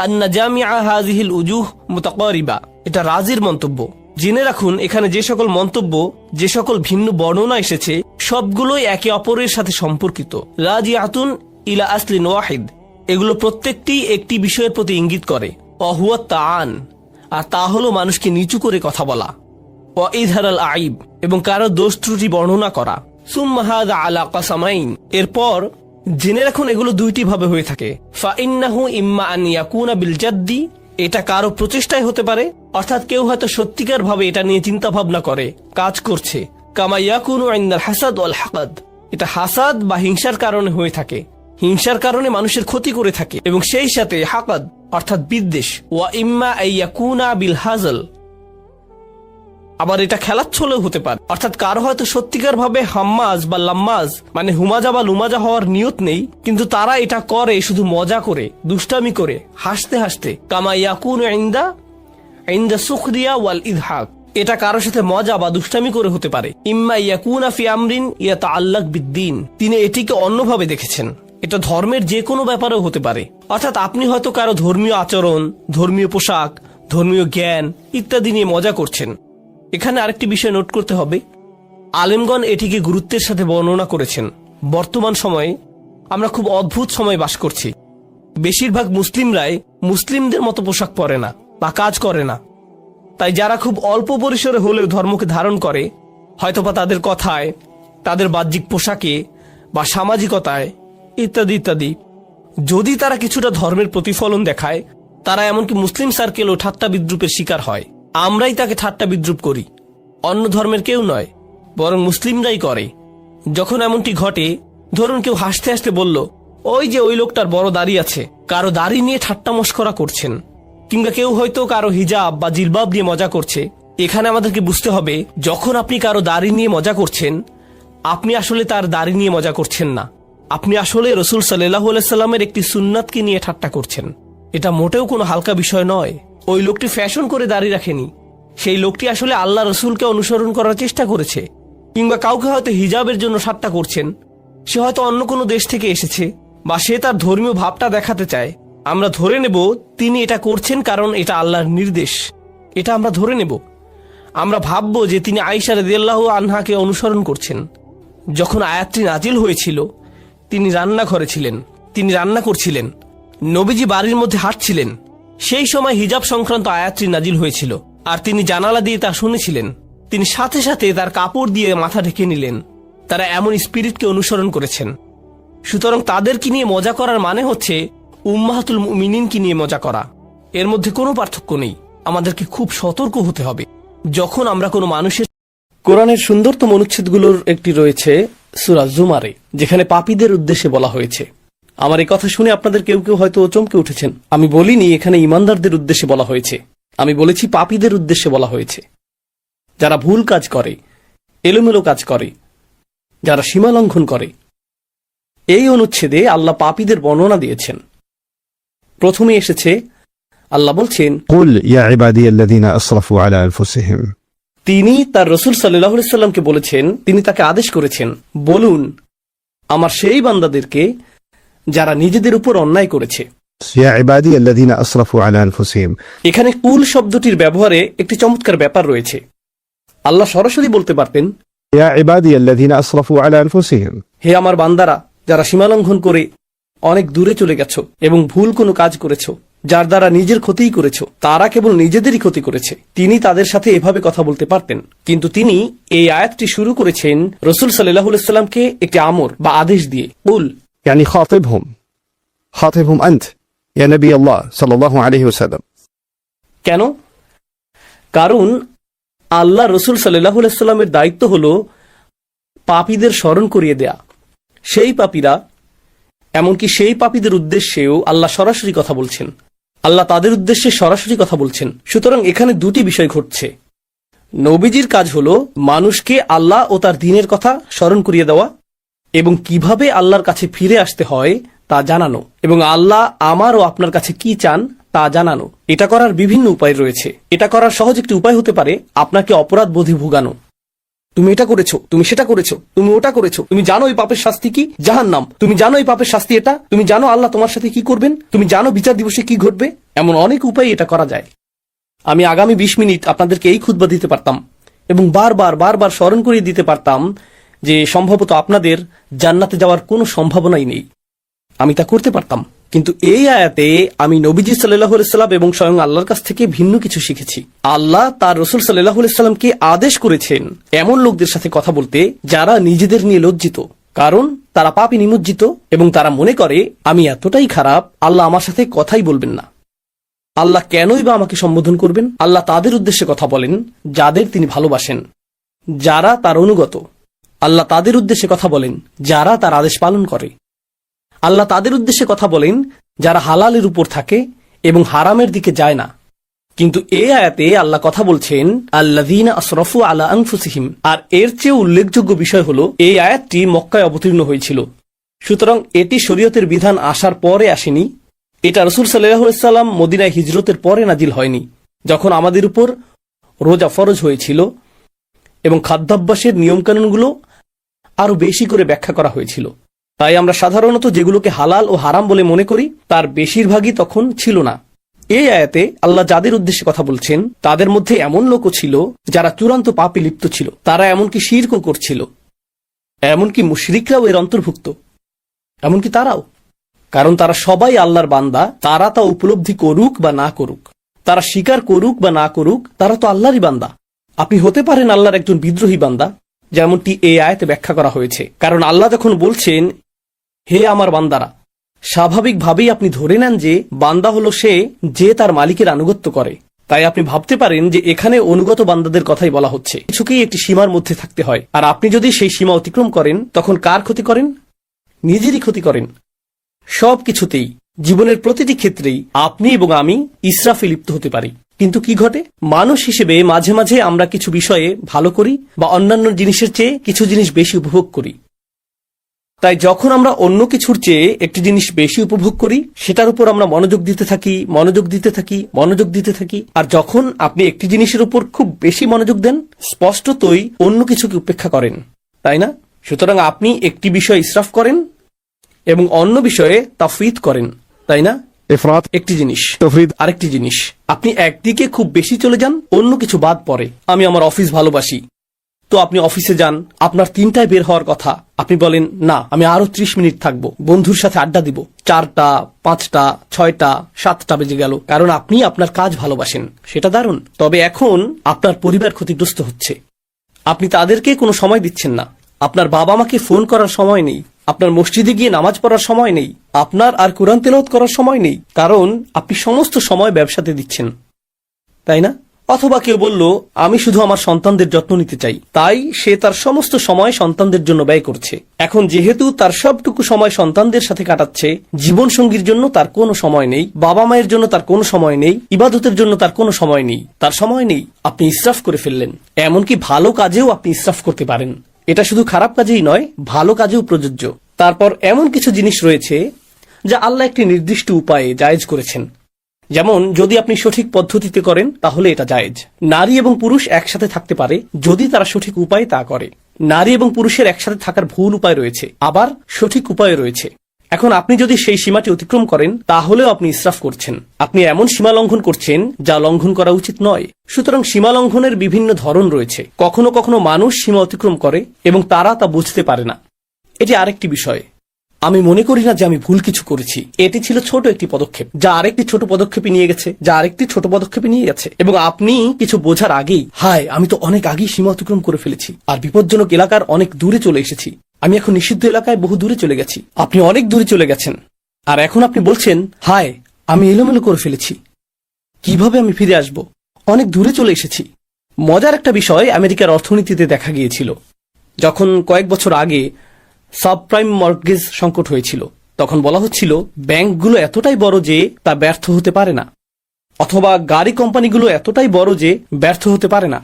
A: আন্না জামিআ হাযিহিল উজুহ মুতাকারিবা, এটা রাজির মন্তব্য। জেনে রাখুন এখানে যে সকল মন্তব্য, যে সকল ভিন্ন বর্ণনা এসেছে সবগুলোই একে অপরের সাথে সম্পর্কিত। রাজিআতুন ইলা আসলিন ওয়াহিদ, এগুলো প্রত্যেকটি একটি বিষয়ের প্রতি ইঙ্গিত করে। ওয়াহুয়া তাআন, আর তা হলো মানুষকে নিচু করে কথা বলা। ওয়া ইযহারাল আইব, এবং কারো দোষ ত্রুটি বর্ণনা করা। সুম্মা হাযা আলা কাসামাইন, এরপর জেনে রাখুন এগুলো দুইটি ভাবে হয়ে থাকে। ফাইন্নাহু ইম্মা আন ইয়াকুনা বিল জাদ্দি, এটা কারো প্রচেষ্টায় হতে পারে, অর্থাৎ কেউ হয়তো সত্যিকার ভাবে এটা নিয়ে চিন্তা ভাবনা করে কাজ করছে। কামা ইয়াকুনু ইনদাল হাসাদ ওয়াল হাকাদ, এটা হাসাদ বা হিংসার কারণে হয়ে থাকে, হিংসার কারণে মানুষের ক্ষতি করে থাকে, এবং সেই সাথে হাকাদ অর্থাৎ বিদ্বেষ। ওয়া ইম্মা আইয়াকুনা বিল হাজল, আবার এটা খেলাচ্ছলেও হতে পারে, অর্থাৎ কারো হয়তো সত্যিকার ভাবে হাম্মাজ বা লাম্মাজ মানে হুমাজা বা লুমাজা হওয়ার নিয়ত নেই, কিন্তু তারা এটা করে শুধু মজা করে, দুষ্টামি করে, হাসতে হাসতে। কামা ইয়াকুনু ইনদা সুখরিয়া ওয়াল ইদহাক, এটা কারোর সাথে মজা বা দুষ্টামি করে হতে পারে। ইম্মা ইয়াকুনা ফি আমরিন ইয়াতাআল্লাক বিদ্দীন, তিনি এটিকে অন্যভাবে দেখেছেন, এটা ধর্মের যে কোনো ব্যাপারেও হতে পারে। অর্থাৎ আপনি হয়তো কারো ধর্মীয় আচরণ, ধর্মীয় পোশাক, ধর্মীয় জ্ঞান ইত্যাদি নিয়ে মজা করছেন। এখানে আরেকটি বিষয় নোট করতে হবে, আলেমগণ এটিকে গুরুত্বের সাথে বর্ণনা করেছেন। বর্তমান সময়ে আমরা খুব অদ্ভুত সময় বাস করছি। বেশিরভাগ মুসলিমরাই মুসলিমদের মতো পোশাক পরে না বা কাজ করে না। তাই যারা খুব অল্প পরিসরে হলেও ধর্মকে ধারণ করে, হয়তোবা তাদের কথায়, তাদের বাহ্যিক পোশাকে বা সামাজিকতায় ইত্যাদি ইত্যাদি, যদি তারা কিছুটা ধর্মের প্রতিফলন দেখায়, তারা এমনকি মুসলিম সার্কেলও ঠাট্টা বিদ্রুপের শিকার হয়। আমরাই তাকে ঠাট্টা বিদ্রুপ করি, অন্য ধর্মের কেউ নয়, বরং মুসলিমরাই করে। যখন এমনটি ঘটে, ধরুন কেউ হাসতে হাসতে বলল, ওই যে ওই লোকটার বড় দাড়ি আছে, কারো দাড়ি নিয়ে ঠাট্টা মশকরা করছেন, কিংবা কেউ হয়তো কারো হিজাব বা জিলবাব নিয়ে মজা করছে। এখানে আমাদেরকে বুঝতে হবে, যখন আপনি কারো দাড়ি নিয়ে মজা করছেন, আপনি আসলে তার দাড়ি নিয়ে মজা করছেন না, আপনি আসলে রাসূল সাল্লাল্লাহু আলাইহি সাল্লামের একটি সুন্নাতকে নিয়ে ঠাট্টা করছেন। এটা মোটেও কোনো হালকা বিষয় নয়। ওই লোকটি ফ্যাশন করে দাড়ি রাখেনি, সেই লোকটি আসলে আল্লাহ রসুলকে অনুসরণ করার চেষ্টা করেছে। কিংবা কাউকে হয়তো হিজাবের জন্য ঠাট্টা করছেন, সে হয়তো অন্য কোনো দেশ থেকে এসেছে বা সে তার ধর্মীয় ভাবটা দেখাতে চায়। আমরা ধরে নেব তিনি এটা করছেন কারণ এটা আল্লাহর নির্দেশ, এটা আমরা ধরে নেব। আমরা ভাববো যে তিনি আয়েশা রাদিয়াল্লাহু আনহাকে অনুসরণ করছেন। যখন আয়াতটি নাজিল হয়েছিল তিনি রান্নাঘরে ছিলেন, তিনি রান্না করছিলেন, নবীজি বাড়ির মধ্যে হাঁটছিলেন। সেই সময় হিজাব সংক্রান্ত আয়াতটি নাজিল হয়েছিল আর তিনি জানালা দিয়ে তা শুনেছিলেন। তিনি সাথে সাথে তার কাপড় দিয়ে মাথা ঢেকে নিলেন। তারা এমন স্পিরিটকে অনুসরণ করেছেন। সুতরাং তাদেরকে নিয়ে মজা করার মানে হচ্ছে উম্মাহাতুল মুমিনিনকে নিয়ে মজা করা। এর মধ্যে কোনো পার্থক্য নেই। আমাদেরকে খুব সতর্ক হতে হবে যখন আমরা কোনো মানুষের। কোরআনের সুন্দরতম অনুচ্ছেদগুলোর একটি রয়েছে সূরা জুমারে, যেখানে পাপীদের উদ্দেশ্যে বলা হয়েছে। আমার এই কথা শুনে আপনাদের কেউ কেউ হয়তো চমকে উঠেছেন। আমি বলিনি এখানে ইমানদারদের উদ্দেশ্যে বলা হয়েছে, আমি বলেছি পাপীদের উদ্দেশ্যে বলা হয়েছে। যারা ভুল কাজ করে, এলোমেলো কাজ করে, যারা সীমা লঙ্ঘন করে। এই অনুচ্ছেদে আল্লাহ পাপীদের বর্ণনা দিয়েছেন। প্রথমে এসেছে আল্লাহ বলছেন,
B: قل يا عبادي الذين أسرفوا على أنفسهم।
A: তিনি তার রসুল সাল্লাল্লাহু আলাইহি সাল্লামকে বলেছেন, তিনি তাকে আদেশ করেছেন, বলুন আমার সেই বান্দাদেরকে যারা নিজেদের উপর অন্যায় করেছে।
B: يا عبادي الذين أسرفوا على أنفسهم।
A: এখানে কুল শব্দটির ব্যবহারে একটি চমৎকার ব্যাপার রয়েছে। আল্লাহ সরাসরি বলতে পারতেন,
B: يا عبادي الذين أسرفوا على أنفسهم।
A: হে আমার বান্দারা যারা সীমালঙ্ঘন করে অনেক দূরে চলে গেছো এবং ভুল কোনো কাজ করেছো, যার দ্বারা নিজের ক্ষতিই করেছো, তারা কেবল নিজেদেরই ক্ষতি করেছে। তিনি তাদের সাথে এভাবে কথা বলতে পারতেন, কিন্তু তিনি এই আয়াতটি শুরু করেছেন রসুল সাল্লাল্লাহু আলাইহি সাল্লামকে একটি আমর বা আদেশ দিয়ে। কুল
B: يعني خاطبهم أنت يا نبي الله صلى الله عليه وسلم।
A: কেন? কারণ আল্লাহ রসুল সাল্লাল্লাহু আলাইহি সাল্লামের দায়িত্ব হলো পাপীদের স্মরণ করিয়ে দেয়া। সেই পাপীরা, এমনকি সেই পাপীদের উদ্দেশ্যেও আল্লাহ সরাসরি কথা বলছেন। আল্লাহ তাদের উদ্দেশ্যে সরাসরি কথা বলছেন। সুতরাং এখানে দুটি বিষয় ঘটছে। নবীজির কাজ হলো মানুষকে আল্লাহ ও তার দ্বীনের কথা স্মরণ করিয়ে দেওয়া এবং কিভাবে আল্লাহর কাছে ফিরে আসতে হয় তা জানানো, এবং আল্লাহ আমার ও আপনার কাছে কি চান তা জানানো। এটা করার বিভিন্ন উপায় রয়েছে। এটা করার সহজ একটি উপায় হতে পারে আপনাকে অপরাধ বোধে ভুগানো। তুমি এটা করেছো, তুমি সেটা করেছো, তুমি ওটা করেছো, তুমি জানো এই পাপের শাস্তি কি? জাহান্নাম। তুমি জানো এই পাপের শাস্তি এটা, তুমি জানো আল্লাহ তোমার সাথে কি করবেন, তুমি জানো বিচার দিবসে কি ঘটবে। এমন অনেক উপায় এটা করা যায়। আমি আগামী 20 মিনিট আপনাদেরকে এই খুতবা দিতে পারতাম এবং বারবার স্মরণ করিয়ে দিতে পারতাম যে সম্ভবত আপনাদের জান্নাতে যাওয়ার কোনো সম্ভাবনাই নেই। আমি তা করতে পারতাম, কিন্তু এই আয়াতে আমি নবীজি সাল্লাল্লাহু আলাইহি সাল্লাম এবং স্বয়ং আল্লাহর কাছ থেকে ভিন্ন কিছু শিখেছি। আল্লাহ তার রসুল সাল্লাল্লাহু আলাইহি সাল্লামকে আদেশ করেছেন এমন লোকদের সাথে কথা বলতে যারা নিজেদের নিয়ে লজ্জিত, কারণ তারা পাপে নিমজ্জিত এবং তারা মনে করে আমি এতটাই খারাপ, আল্লাহ আমার সাথে কথাই বলবেন না, আল্লাহ কেনই বা আমাকে সম্বোধন করবেন। আল্লাহ তাদের উদ্দেশ্যে কথা বলেন যাদের তিনি ভালোবাসেন, যারা তার অনুগত। আল্লাহ তাদের উদ্দেশ্যে কথা বলেন যারা তার আদেশ পালন করে। আল্লাহ তাদের উদ্দেশ্যে কথা বলেন যারা হালালের উপর থাকে এবং হারামের দিকে যায় না। কিন্তু এই আয়াতে আল্লাহ কথা বলছেন আল্লাযীনা আসরাফু আলা আনফুসিহিম। আর এর চেয়ে উল্লেখযোগ্য বিষয় হলো এই আয়াতটি মক্কায় অবতীর্ণ হয়েছিল। সুতরাং এটি শরীয়তের বিধান আসার পরে আসেনি। এটা রাসূল সাল্লাল্লাহু আলাইহি সাল্লাম মদিনায় হিজরতের পরে নাজিল হয়নি, যখন আমাদের উপর রোজা ফরজ হয়েছিল এবং খাদ্যাভ্যাসের নিয়মকানুনগুলো আরো বেশি করে ব্যাখ্যা করা হয়েছিল। তাই আমরা সাধারণত যেগুলোকে হালাল ও হারাম বলে মনে করি তার বেশিরভাগই তখন ছিল না। এই আয়াতে আল্লাহ যাদের উদ্দেশ্যে কথা বলছেন তাদের মধ্যে এমন লোকও ছিল যারা চূড়ান্ত পাপে লিপ্ত ছিল। তারা এমনকি শিরকও করছিল, এমনকি মুশরিকরাও এর অন্তর্ভুক্ত, এমনকি তারাও। কারণ তারা সবাই আল্লাহর বান্দা, তারা তা উপলব্ধি করুক বা না করুক, তারা স্বীকার করুক বা না করুক, তারা তো আল্লাহরই বান্দা। আপনি হতে পারেন আল্লাহর একজন বিদ্রোহী বান্দা, যেমনটি এই আয়াতে ব্যাখ্যা করা হয়েছে। কারণ আল্লাহ যখন বলছেন হে আমার বান্দারা, স্বাভাবিকভাবেই আপনি ধরে নেন যে বান্দা হলো সে যে তার মালিকের আনুগত্য করে। তাই আপনি ভাবতে পারেন যে এখানে অনুগত বান্দাদের কথাই বলা হচ্ছে। কিছুকেই একটি সীমার মধ্যে থাকতে হয়, আর আপনি যদি সেই সীমা অতিক্রম করেন তখন কার ক্ষতি করেন? নিজেরই ক্ষতি করেন। সব কিছুতেই, জীবনের প্রতিটি ক্ষেত্রেই আপনি এবং আমি ইসরাফে লিপ্ত হতে পারি। কিন্তু কি ঘটে? মানুষ হিসেবে মাঝে মাঝে আমরা কিছু বিষয়ে ভালো করি বা অন্যান্য জিনিসের চেয়ে কিছু জিনিস বেশি উপভোগ করি। তাই যখন আমরা অন্য কিছুর চেয়ে একটি জিনিস বেশি উপভোগ করি সেটার উপর আমরা মনোযোগ দিতে থাকি। আর যখন আপনি একটি জিনিসের উপর খুব বেশি মনোযোগ দেন, স্পষ্টতই অন্য কিছুকে উপেক্ষা করেন, তাই না? সুতরাং আপনি একটি বিষয় ইসরাফ করেন এবং অন্য বিষয়ে তাফরিদ করেন, তাই না?
B: ইফরাত
A: একটি জিনিস,
B: তাফরিদ
A: আরেকটি জিনিস। আপনি একদিকে খুব বেশি চলে যান, অন্য কিছু বাদ পড়ে। আমি আমার অফিস ভালোবাসি, তো আপনি অফিসে যান, আপনার 3টায় বের হওয়ার কথা, আপনি বলেন না আমি আরো 30 মিনিট থাকবো, বন্ধুর সাথে আড্ডা দিব, 4টা, 5টা, 6টা, 7টা বেজে গেল, কারণ আপনি আপনার কাজ ভালোবাসেন, সেটা দারুণ। তবে এখন আপনার পরিবার ক্ষতিগ্রস্ত হচ্ছে, আপনি তাদেরকে কোনো সময় দিচ্ছেন না, আপনার বাবা মাকে ফোন করার সময় নেই, আপনার মসজিদে গিয়ে নামাজ পড়ার সময় নেই, আপনার আর কোরআন তেলাওয়াত করার সময় নেই, কারণ আপনি সমস্ত সময় ব্যবসাতে দিচ্ছেন, তাই না? অথবা কেউ বলল আমি শুধু আমার সন্তানদের যত্ন নিতে চাই, তাই সে তার সমস্ত সময় সন্তানদের জন্য ব্যয় করছে। এখন যেহেতু তার সবটুকু সময় সন্তানদের সাথে কাটাচ্ছে, জীবন সঙ্গীর জন্য তার কোনো সময় নেই, বাবা মায়ের জন্য তার কোনো সময় নেই, ইবাদতের জন্য তার কোনো সময় নেই, তার সময় নেই, আপনি ইসরাফ করে ফেললেন। এমনকি ভালো কাজেও আপনি ইসরাফ করতে পারেন, এটা শুধু খারাপ কাজেই নয়, ভালো কাজেও প্রযোজ্য। তারপর এমন কিছু জিনিস রয়েছে যা আল্লাহ একটি নির্দিষ্ট উপায়ে জায়েজ করেছেন, যেমন যদি আপনি সঠিক পদ্ধতিতে করেন তাহলে এটা জায়েজ। নারী এবং পুরুষ একসাথে থাকতে পারে যদি তারা সঠিক উপায়ে তা করে। নারী এবং পুরুষের একসাথে থাকার ভুল উপায় রয়েছে, আবার সঠিক উপায় রয়েছে। এখন আপনি যদি সেই সীমাটি অতিক্রম করেন তাহলেও আপনি ইসরাফ করছেন, আপনি এমন সীমা লঙ্ঘন করছেন যা লঙ্ঘন করা উচিত নয়। সুতরাং সীমা লঙ্ঘনের বিভিন্ন ধরন রয়েছে, কখনো কখনো মানুষ সীমা অতিক্রম করে এবং তারা তা বুঝতে পারে না, এটি আরেকটি বিষয়। আমি মনে করি না যে আমি ভুল কিছু করেছি, এটি ছিল ছোট একটি পদক্ষেপ যা আরেকটি ছোট পদক্ষেপে নিয়ে গেছে, এবং আপনি কিছু বোঝার আগেই হায় আমি তো অনেক আগেই সীমা অতিক্রম করে ফেলেছি, আর বিপজ্জনক এলাকার অনেক দূরে চলে এসেছি, আমি এখন নিষিদ্ধ এলাকায় বহু দূরে চলে গেছি। আপনি অনেক দূরে চলে গেছেন, আর এখন আপনি বলছেন হায় আমি এলোমেলো করে ফেলেছি, কিভাবে আমি ফিরে আসব, অনেক দূরে চলে এসেছি। মজার একটা বিষয় আমেরিকার অর্থনীতিতে দেখা গিয়েছিল। যখন কয়েক বছর আগে সাবপ্রাইম মর্টগেজ সংকট হয়েছিল, তখন বলা হচ্ছিল ব্যাংকগুলো এতটাই বড় যে তা ব্যর্থ হতে পারে না, অথবা গাড়ি কোম্পানিগুলো এতটাই বড় যে ব্যর্থ হতে পারে না,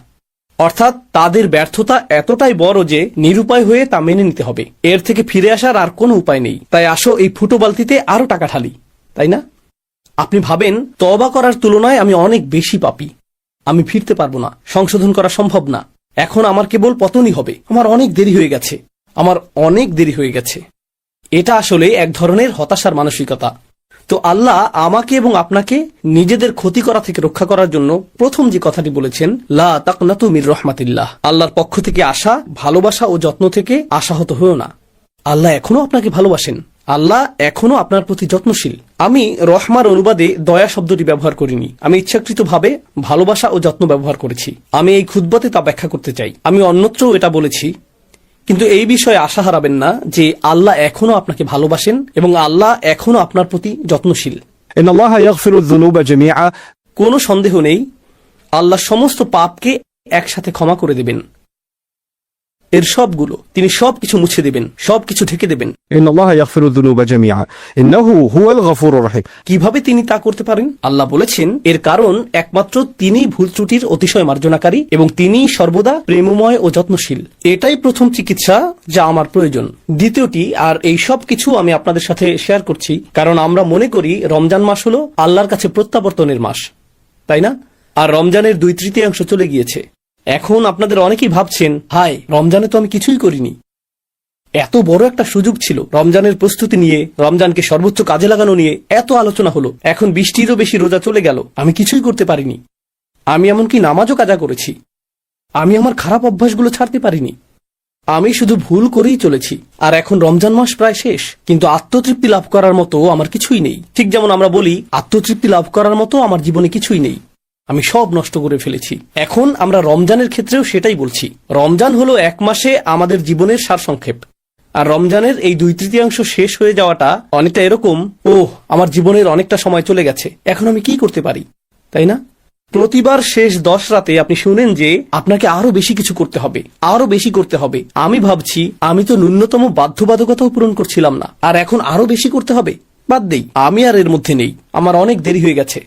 A: অর্থাৎ তাদের ব্যর্থতা এতটাই বড় যে নিরুপায় হয়ে তা মেনে নিতে হবে, এর থেকে ফিরে আসার আর কোনো উপায় নেই। তাই আসো এই ফুটো বালতিতে আরো টাকা ঢালি, তাই না? আপনি ভাবেন তওবা করার তুলনায় আমি অনেক বেশি পাপী, আমি ফিরতে পারবো না, সংশোধন করা সম্ভব না, এখন আমার কেবল পতনই হবে, আমার অনেক দেরি হয়ে গেছে। এটা আসলে এক ধরনের হতাশার মানসিকতা। তো আল্লাহ আমাকে এবং আপনাকে নিজেদের ক্ষতি করা থেকে রক্ষা করার জন্য প্রথম যে কথাটি বলেছেন, লা তাকনাতু মির রহমাতিল্লাহ, আল্লাহর পক্ষ থেকে আসা ভালোবাসা ও যত্ন থেকে আশাহত হয়েও না। আল্লাহ এখনো আপনাকে ভালোবাসেন, আল্লাহ এখনো আপনার প্রতি যত্নশীল। আমি রহমার অনুবাদে দয়া শব্দটি ব্যবহার করিনি, আমি ইচ্ছাকৃতভাবে ভালোবাসা ও যত্ন ব্যবহার করেছি। আমি এই খুতবাতে তা ব্যাখ্যা করতে চাই, আমি অন্যত্রও এটা বলেছি, কিন্তু এই বিষয়ে আশা হারাবেন না যে আল্লাহ এখনো আপনাকে ভালোবাসেন এবং আল্লাহ এখনো আপনার প্রতি যত্নশীল।
B: ইন্নাল্লাহা ইয়াগফিরুয যুনুবা জামিআ,
A: কোনো সন্দেহ নেই আল্লাহ সমস্ত পাপকে একসাথে ক্ষমা করে দেবেন, এর সবগুলো, তিনি সবকিছু মুছে দেবেন, সবকিছু ঢেকে দেবেন।
B: ইন্নাল্লাহা ইয়াগফিরুয যুনুবা জামিআ ইন্নাহু হুয়াল গফুরুর রহিম।
A: কিভাবে তিনি তা করতে পারেন? আল্লাহ বলেছেন এর কারণ একমাত্র তিনি ভুল ত্রুটির অতিশয় মার্জনাকারী এবং তিনি সর্বদা প্রেমময় ও যত্নশীল। এটাই প্রথম চিকিৎসা যা আমার প্রয়োজন। দ্বিতীয়টি, আর এই সব কিছু আমি আপনাদের সাথে শেয়ার করছি কারণ আমরা মনে করি রমজান মাস হলো আল্লাহর কাছে প্রত্যাবর্তনের মাস, তাই না? আর রমজানের 2/3 চলে গিয়েছে। এখন আপনাদের অনেকেই ভাবছেন হায় রমজানে তো আমি কিছুই করিনি, এত বড় একটা সুযোগ ছিল, রমজানের প্রস্তুতি নিয়ে, রমজানকে সর্বোচ্চ কাজে লাগানো নিয়ে এত আলোচনা হলো, এখন 20টিরও বেশি রোজা চলে গেল, আমি কিছুই করতে পারিনি, আমি এমনকি নামাজও কাজা করেছি, আমি আমার খারাপ অভ্যাসগুলো ছাড়তে পারিনি, আমি শুধু ভুল করেই চলেছি। আর এখন রমজান মাস প্রায় শেষ, কিন্তু আত্মতৃপ্তি লাভ করার মতো আমার কিছুই নেই। ঠিক যেমন আমরা বলি আত্মতৃপ্তি লাভ করার মতো আমার জীবনে কিছুই নেই, আমি সব নষ্ট করে ফেলেছি। এখন আমরা রমজানের ক্ষেত্রেও সেটাই বলছি। রমজান হলো 1 মাসে আমাদের জীবনের সারসংক্ষেপ, আর রমজানের এই 2/3 শেষ হয়ে যাওয়াটা অনেকটা এরকম, আমার জীবনের অনেকটা সময় চলে গেছে, এখন আমি কি করতে পারি, তাই না? প্রতিবার শেষ 10 রাতে আপনি শুনেন যে আপনাকে আরো বেশি কিছু করতে হবে, আরো বেশি করতে হবে। আমি ভাবছি আমি তো ন্যূনতম বাধ্যবাধকতাও পূরণ করছিলাম না, আর এখন আরো বেশি করতে হবে। বাদ দেই, আমি আর এর মধ্যে নেই, আমার অনেক দেরি হয়ে গেছে।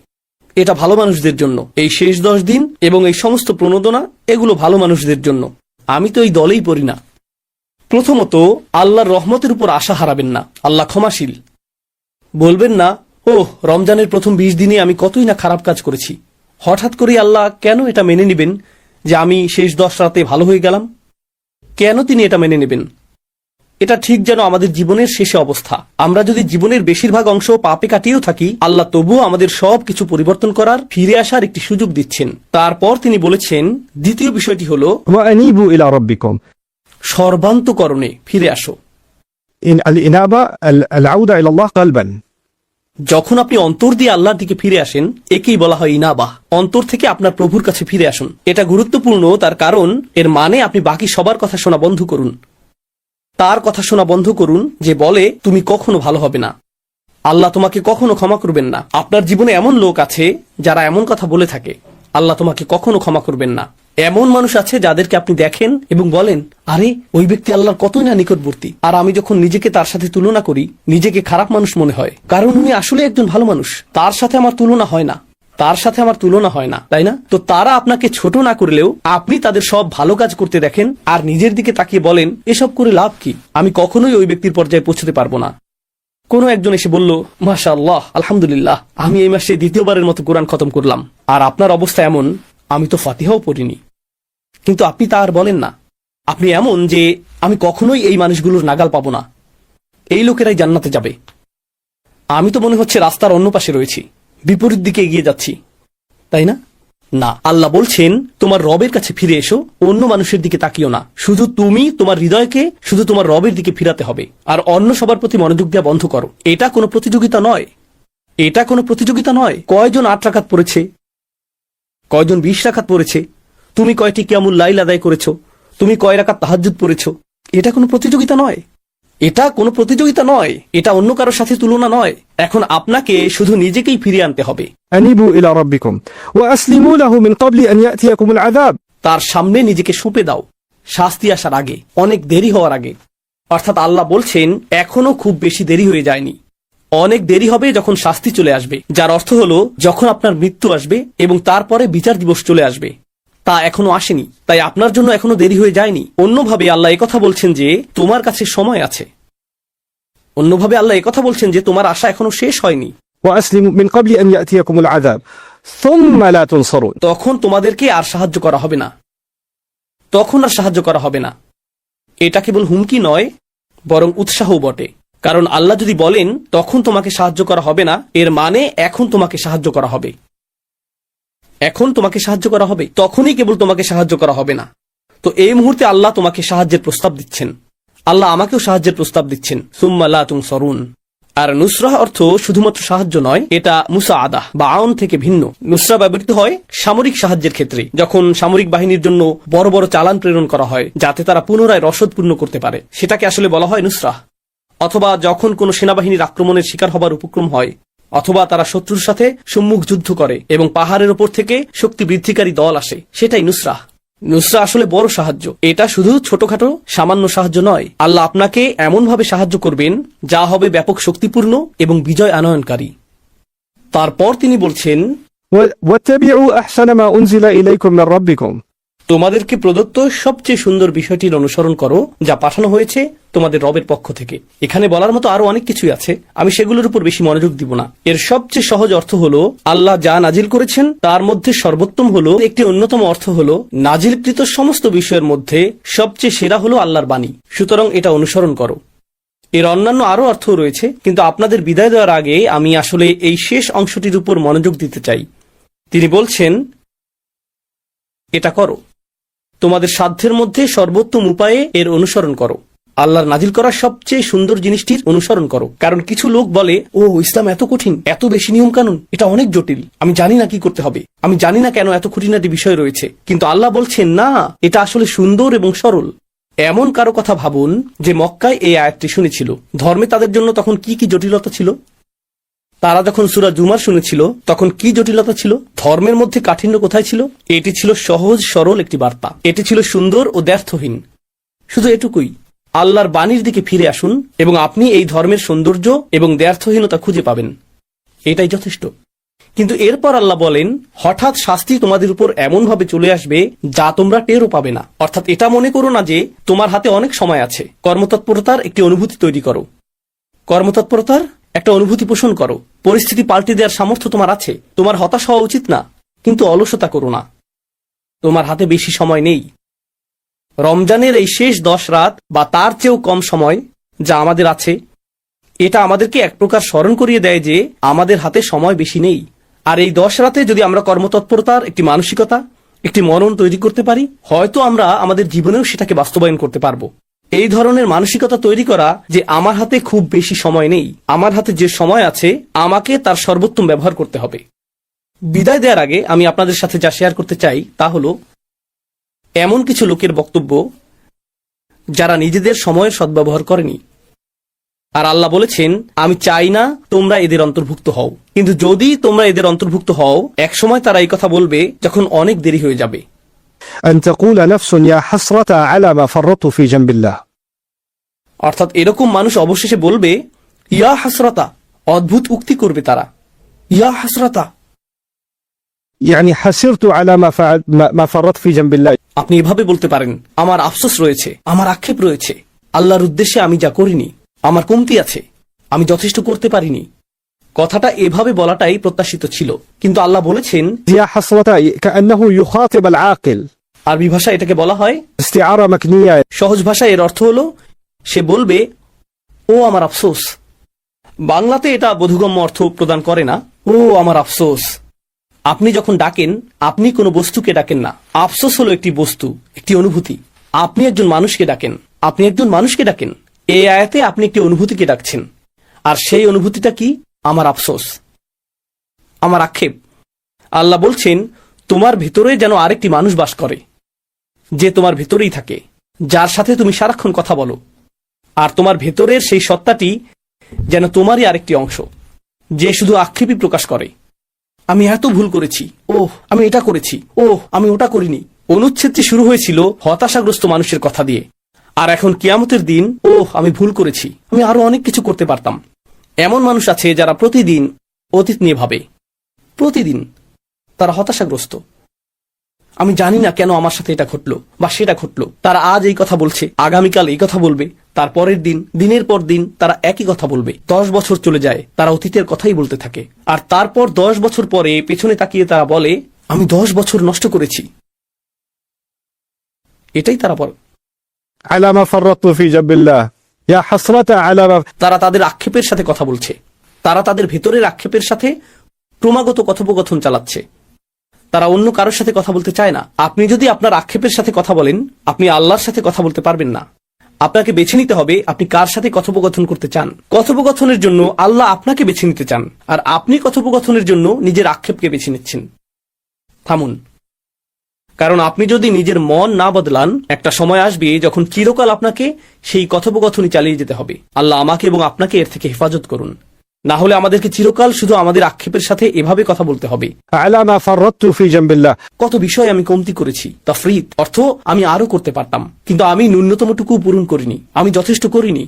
A: এটা ভালো মানুষদের জন্য, এই শেষ 10 দিন এবং এই সমস্ত প্রণোদনা এগুলো ভালো মানুষদের জন্য, আমি তো এই দলেই পড়ি না। প্রথমত, আল্লাহর রহমতের উপর আশা হারাবেন না, আল্লাহ ক্ষমাশীল। বলবেন না রমজানের প্রথম 20 দিনে আমি কতই না খারাপ কাজ করেছি, হঠাৎ করে আল্লাহ কেন এটা মেনে নেবেন যে আমি শেষ 10 রাতে ভালো হয়ে গেলাম? কেন তিনি এটা মেনে নেবেন? এটা ঠিক যেন আমাদের জীবনের শেষে অবস্থা। আমরা যদি জীবনের বেশিরভাগ অংশ পাপে কাটিয়েও থাকি, আল্লাহ তবুও আমাদের সবকিছু পরিবর্তন করার, ফিরে আসার একটি সুযোগ দিচ্ছেন। তারপর তিনি বলেছেন, দ্বিতীয় বিষয়টি হল
B: وأنيبوا إلى ربكم.
A: সর্বান্তকরণে ফিরে আসো।
B: إن الإنابة العودة إلى الله قلبا.
A: যখন আপনি অন্তর দিয়ে আল্লাহর দিকে ফিরে আসেন, একেই বলা হয় ইনাবাহ। অন্তর থেকে আপনার প্রভুর কাছে ফিরে আসুন। এটা গুরুত্বপূর্ণ, তার কারণ এর মানে আপনি বাকি সবার কথা শোনা বন্ধ করুন। তার কথা শোনা বন্ধ করুন যে বলে তুমি কখনো ভালো হবে না, আল্লাহ তোমাকে কখনো ক্ষমা করবেন না। আপনার জীবনে এমন লোক আছে যারা এমন কথা বলে থাকে, আল্লাহ তোমাকে কখনো ক্ষমা করবেন না। এমন মানুষ আছে যাদেরকে আপনি দেখেন এবং বলেন, আরে ওই ব্যক্তি আল্লাহর কতই না নিকটবর্তী, আর আমি যখন নিজেকে তার সাথে তুলনা করি, নিজেকে খারাপ মানুষ মনে হয়, কারণ উনি আসলে একজন ভালো মানুষ। তার সাথে আমার তুলনা হয় না, তার সাথে আমার তুলনা হয় না, তাই না? তো তারা আপনাকে ছোট না করলেও আপনি তাদের সব ভালো কাজ করতে দেখেন আর নিজের দিকে তাকিয়ে বলেন, এসব করে লাভ কি, আমি কখনোই ওই ব্যক্তির পর্যায়ে পৌঁছতে পারবো না। কোনো একজন এসে বলল, মাশাআল্লাহ, আলহামদুলিল্লাহ, আমি এই মাসে দ্বিতীয়বারের মতো কোরআন খতম করলাম, আর আপনার অবস্থা এমন, আমি তো ফাতিহাও পড়িনি। কিন্তু আপনি তা আর বলেন না। আপনি এমন যে আমি কখনোই এই মানুষগুলোর নাগাল পাবো না, এই লোকেরাই জান্নাতে যাবে। আমি তো মনে হচ্ছে রাস্তার অন্য পাশে রয়েছি, বিপরীত দিকে এগিয়ে যাচ্ছি, তাই না? না, আল্লাহ বলছেন তোমার রবের কাছে ফিরে এসো, অন্য মানুষের দিকে তাকিও না। শুধু তুমি তোমার হৃদয়কে শুধু তোমার রবের দিকে ফিরাতে হবে, আর অন্য সবার প্রতি মনোযোগ দেওয়া বন্ধ করো। এটা কোনো প্রতিযোগিতা নয়, এটা কোনো প্রতিযোগিতা নয়। কয়জন 8 রাকাত পড়েছে, কয়জন 20 রাকাত পড়েছে, তুমি কয়টি কিয়ামুল লাইল আদায় করেছো, তুমি কয় রাকাত তাহাজ্জুদ পড়েছো, এটা কোনো প্রতিযোগিতা নয়। এটা কোনো প্রতিযোগিতা নয়, এটা অন্য কারোর সাথে তুলনা নয়। এখন আপনাকে শুধু নিজেকেই ফিরিয়ে আনতে হবে।
B: أنيبوا إلى ربكم وأسلموا له من قبل أن يأتيكم العذاب.
A: তার সামনে নিজেকে সঁপে দাও, শাস্তি আসার আগে, অনেক দেরি হওয়ার আগে। অর্থাৎ আল্লাহ বলছেন এখনো খুব বেশি দেরি হয়ে যায়নি, অনেক দেরি হবে যখন শাস্তি চলে আসবে, যার অর্থ হলো যখন আপনার মৃত্যু আসবে এবং তারপরে বিচার দিবস চলে আসবে। তা এখনো আসেনি, তাই আপনার জন্য এখনো দেরি হয়ে যায়নি। অন্যভাবে আল্লাহ একথা বলছেন যে তোমার কাছে সময় আছে, অন্যভাবে আল্লাহ একথা বলছেন যে তোমার আশা এখনো শেষ হয়নি।
B: وأسلموا من قبل أن يأتيكم العذاب ثم لا تنصرون.
A: তখন তোমাদেরকে আর সাহায্য করা হবে না, তখন আর সাহায্য করা হবে না। এটা কেবল হুমকি নয়, বরং উৎসাহও বটে। কারণ আল্লাহ যদি বলেন তখন তোমাকে সাহায্য করা হবে না, এর মানে এখন তোমাকে সাহায্য করা হবে, এখন তোমাকে সাহায্য করা হবে, তখনই কেবল তোমাকে সাহায্য করা হবে না। তো এই মুহূর্তে আল্লাহ তোমাকে সাহায্যের প্রস্তাব দিচ্ছেন, আল্লাহ আমাকেও সাহায্যের প্রস্তাব দিচ্ছেন। সুম্মা লা তুনসরুন। আর নুসরাহ অর্থ শুধুমাত্র সাহায্য নয়, এটা মুসাআদাহ বা আউন থেকে ভিন্ন। নুসরা ব্যবহৃত হয় সামরিক সাহায্যের ক্ষেত্রে, যখন সামরিক বাহিনীর জন্য বড় বড় চালান প্রেরণ করা হয় যাতে তারা পুনরায় রসদ পূর্ণ করতে পারে, সেটাকে আসলে বলা হয় নুসরাহ। অথবা যখন কোনো সেনাবাহিনীর আক্রমণের শিকার হবার উপক্রম হয়, অথবা তারা শত্রুর সাথে সম্মুখ যুদ্ধ করে এবং পাহাড়ের ওপর থেকে শক্তি বৃদ্ধিকারী দল আসে, সেটাই নুসরাহ। নুসরা আসলে বড় সাহায্য, এটা শুধু ছোটখাটো সামান্য সাহায্য নয়। আল্লাহ আপনাকে এমনভাবে সাহায্য করবেন যা হবে ব্যাপক শক্তিপূর্ণ এবং বিজয় আনয়নকারী। তারপর তিনি বলছেন,
B: واتبعوا أحسن ما أنزل إليكم من ربكم.
A: তোমাদেরকে প্রদত্ত সবচেয়ে সুন্দর বিষয়টির অনুসরণ করো যা পাঠানো হয়েছে তোমাদের রবের পক্ষ থেকে। এখানে বলার মতো আরো অনেক কিছুই আছে, আমি সেগুলোর উপর বেশি মনোযোগ দিব না। এর সবচেয়ে সহজ অর্থ হলো আল্লাহ যা নাজিল করেছেন তার মধ্যে সর্বোত্তম হলো, একটি অন্যতম অর্থ হলো নাজিলকৃত সমস্ত বিষয়ের মধ্যে সবচেয়ে সেরা হলো আল্লাহর বাণী, সুতরাং এটা অনুসরণ করো। এর অন্যান্য আরো অর্থ রয়েছে, কিন্তু আপনাদের বিদায় দেওয়ার আগে আমি আসলে এই শেষ অংশটির উপর মনোযোগ দিতে চাই। তিনি বলছেন, এটা করো, তোমাদের সাধ্যের মধ্যে সর্বোত্তম উপায়ে এর অনুসরণ করো। আল্লাহর নাজিল করা সবচেয়ে সুন্দর জিনিসটির অনুসরণ করো। কারণ কিছু লোক বলে, ও ইসলাম এত কঠিন, এত বেশি নিয়ম কানুন, এটা অনেক জটিল, আমি জানি না কি করতে হবে, আমি জানি না কেন এত খুঁটিনাটি বিষয় রয়েছে। কিন্তু আল্লাহ বলছেন না, এটা আসলে সুন্দর এবং সরল। এমন কারো কথা ভাবুন যে মক্কায় এই আয়াতটি শুনেছিল, ধর্মে তাদের জন্য তখন কি কি জটিলতা ছিল। তারা যখন সূরা জুমার শুনেছিল তখন কি জটিলতা ছিল, ধর্মের মধ্যে কাঠিন্য কোথায় ছিল। এটি ছিল সহজ সরল একটি বার্তা, এটি ছিল সুন্দর ও দ্ব্যর্থহীন। শুধু এটুকুই, আল্লাহর বাণীর দিকে ফিরে আসুন এবং আপনি এই ধর্মের সৌন্দর্য এবং দ্ব্যর্থহীনতা খুঁজে পাবেন, এটাই যথেষ্ট। কিন্তু এরপর আল্লাহ বলেন, হঠাৎ শাস্তি তোমাদের উপর এমনভাবে চলে আসবে যা তোমরা টেরও পাবে না। অর্থাৎ এটা মনে করো না যে তোমার হাতে অনেক সময় আছে, কর্মতৎপরতার একটি অনুভূতি তৈরি করো, কর্মতৎপরতার একটা অনুভূতি পোষণ করো। পরিস্থিতি পাল্টে দেওয়ার সামর্থ্য তোমার আছে, তোমার হতাশ হওয়া উচিত না, কিন্তু অলসতা করো না। তোমার হাতে বেশি সময় নেই। রমজানের এই শেষ 10 রাত বা তার চেয়েও কম সময় যা আমাদের আছে, এটা আমাদেরকে এক প্রকার স্মরণ করিয়ে দেয় যে আমাদের হাতে সময় বেশি নেই। আর এই 10 রাতে যদি আমরা কর্মতৎপরতার একটি মানসিকতা, একটি মনন তৈরি করতে পারি, হয়তো আমরা আমাদের জীবনেও সেটাকে বাস্তবায়ন করতে পারবো। এই ধরনের মানসিকতা তৈরি করা যে আমার হাতে খুব বেশি সময় নেই, আমার হাতে যে সময় আছে আমাকে তার সর্বোত্তম ব্যবহার করতে হবে। বিদায় দেওয়ার আগে আমি আপনাদের সাথে যা শেয়ার করতে চাই তা হলো এমন কিছু লোকের বক্তব্য যারা নিজেদের সময়ের সদ্ব্যবহার করেনি। আর আল্লাহ বলেছেন, আমি চাই না তোমরা এদের অন্তর্ভুক্ত হও, কিন্তু যদি তোমরা এদের অন্তর্ভুক্ত হও, একসময় তারা এই কথা বলবে যখন অনেক দেরি হয়ে যাবে।
B: أن تقول نفس يا حسرة على ما فرطت في جنب الله.
A: অর্থাৎ এরকম মানুষ অবশেষে বলবে, ইয়া হাসরাতা, অদ্ভুত উক্তি করবে তারা, ইয়া হাসরাতা।
B: يعني حسرت على ما فرطت في جنب الله.
A: আপনি এভাবে বলতে পারেন, আমার আফসোস রয়েছে, আমার আক্ষেপ রয়েছে, আল্লাহর উদ্দেশ্যে আমি যা করিনি, আমার কমতি আছে, আমি যথেষ্ট করতে পারিনি। কথাটা এভাবে বলাটাই প্রত্যাশিত ছিল, কিন্তু আল্লাহ বলেছেন,
B: يا حسرة كأنه يخاطب العاقل.
A: আরবি ভাষায় এটাকে বলা হয়
B: استعارة مكنية.
A: সহজ ভাষায় এর অর্থ হলো সে বলবে, ও আমার আফসোস। বাংলাতে এটা বোধগম্য অর্থ প্রদান করে না, ও আমার আফসোস। আপনি যখন ডাকেন, আপনি কোনো বস্তুকে ডাকেন না। আফসোস হলো একটি বস্তু, একটি অনুভূতি। আপনি একজন মানুষকে ডাকেন, আপনি একজন মানুষকে ডাকেন। এই আয়াতে আপনি একটি অনুভূতিকে ডাকছেন, আর সেই অনুভূতিটা কি? আমার আফসোস, আমার আক্ষেপ। আল্লাহ বলছেন, তোমার ভিতরে যেন আরেকটি মানুষ বাস করে, যে তোমার ভিতরেই থাকে, যার সাথে তুমি সারাক্ষণ কথা বলো, আর তোমার ভেতরের সেই সত্তাটি যেন তোমারই আরেকটি অংশ, যে শুধু আক্ষেপই প্রকাশ করে। আমি এত ভুল করেছি, ওহ আমি এটা করেছি, ওহ আমি ওটা করিনি। অনুচ্ছেদটি শুরু হয়েছিল হতাশাগ্রস্ত মানুষের কথা দিয়ে, আর এখন কিয়ামতের দিন, ওহ আমি ভুল করেছি, আমি আরো অনেক কিছু করতে পারতাম। এমন মানুষ আছে যারা প্রতিদিন অতীত নিয়ে ভাবে, প্রতিদিন তারা হতাশাগ্রস্ত। আমি জানি না কেন আমার সাথে এটা ঘটলো বা সেটা ঘটলো। তারা আজ এই কথা বলছে, আগামীকাল এই কথা বলবে, তার পরের দিন, দিনের পর দিন তারা একই কথা বলবে। 10 বছর চলে যায়, তারা অতীতের কথাই বলতে থাকে, আর তারপর 10 বছর পরে পেছনে তাকিয়ে তারা বলে, আমি 10 বছর নষ্ট করেছি। এটাই তারা বলে।
B: على ما فرطت في جنب الله. يا حسرة على ما.
A: তারা তাদের আক্ষেপের সাথে কথা বলছে, তারা তাদের ভেতরের আক্ষেপের সাথে ক্রমাগত কথোপকথন চালাচ্ছে। তারা অন্য কারোর সাথে কথা বলতে চায় না। আপনি যদি আপনার আক্ষেপের সাথে কথা বলেন, আপনি আল্লাহর সাথে কথা বলতে পারবেন না। আপনাকে বেছে নিতে হবে আপনি কার সাথে কথোপকথন করতে চান। কথোপকথনের জন্য আল্লাহ আপনাকে বেছে নিতে চান, আর আপনি কথোপকথনের জন্য নিজের আক্ষেপকে বেছে নিচ্ছেন। থামুন, কারণ আপনি যদি নিজের মন না বদলান, একটা সময় আসবে যখন চিরকাল আপনাকে সেই কথোপকথনই চালিয়ে যেতে হবে। আল্লাহ আমাকে এবং আপনাকে এর থেকে হেফাজত করুন। না হলে আমাদেরকে চিরকাল শুধু আমাদের আক্ষেপের সাথে এভাবে কথা বলতে হবে,
B: على ما فرطت في جنب الله.
A: কত বিষয় আমি কমতি করেছি। তাফরিত অর্থ আমি আরো করতে পারতাম, কিন্তু আমি ন্যূনতমটুকু পূরণ করিনি, আমি যথেষ্ট করিনি।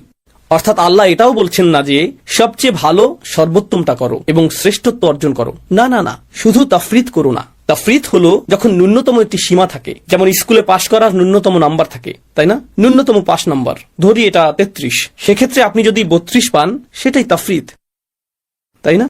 A: অর্থাৎ আল্লাহ এটাও বলছেন না যে সবচেয়ে ভালো সর্বোত্তমটা করো এবং শ্রেষ্ঠত্ব অর্জন করো। না না না, শুধু তাফরিত করো না। তাফরিত হলো যখন ন্যূনতম একটি সীমা থাকে, যেমন স্কুলে পাশ করার ন্যূনতম নাম্বার থাকে, তাই না? ন্যূনতম পাস নাম্বার ধরি এটা 33, সেক্ষেত্রে আপনি যদি 32 পান, সেটাই তাফরিত, তাই না?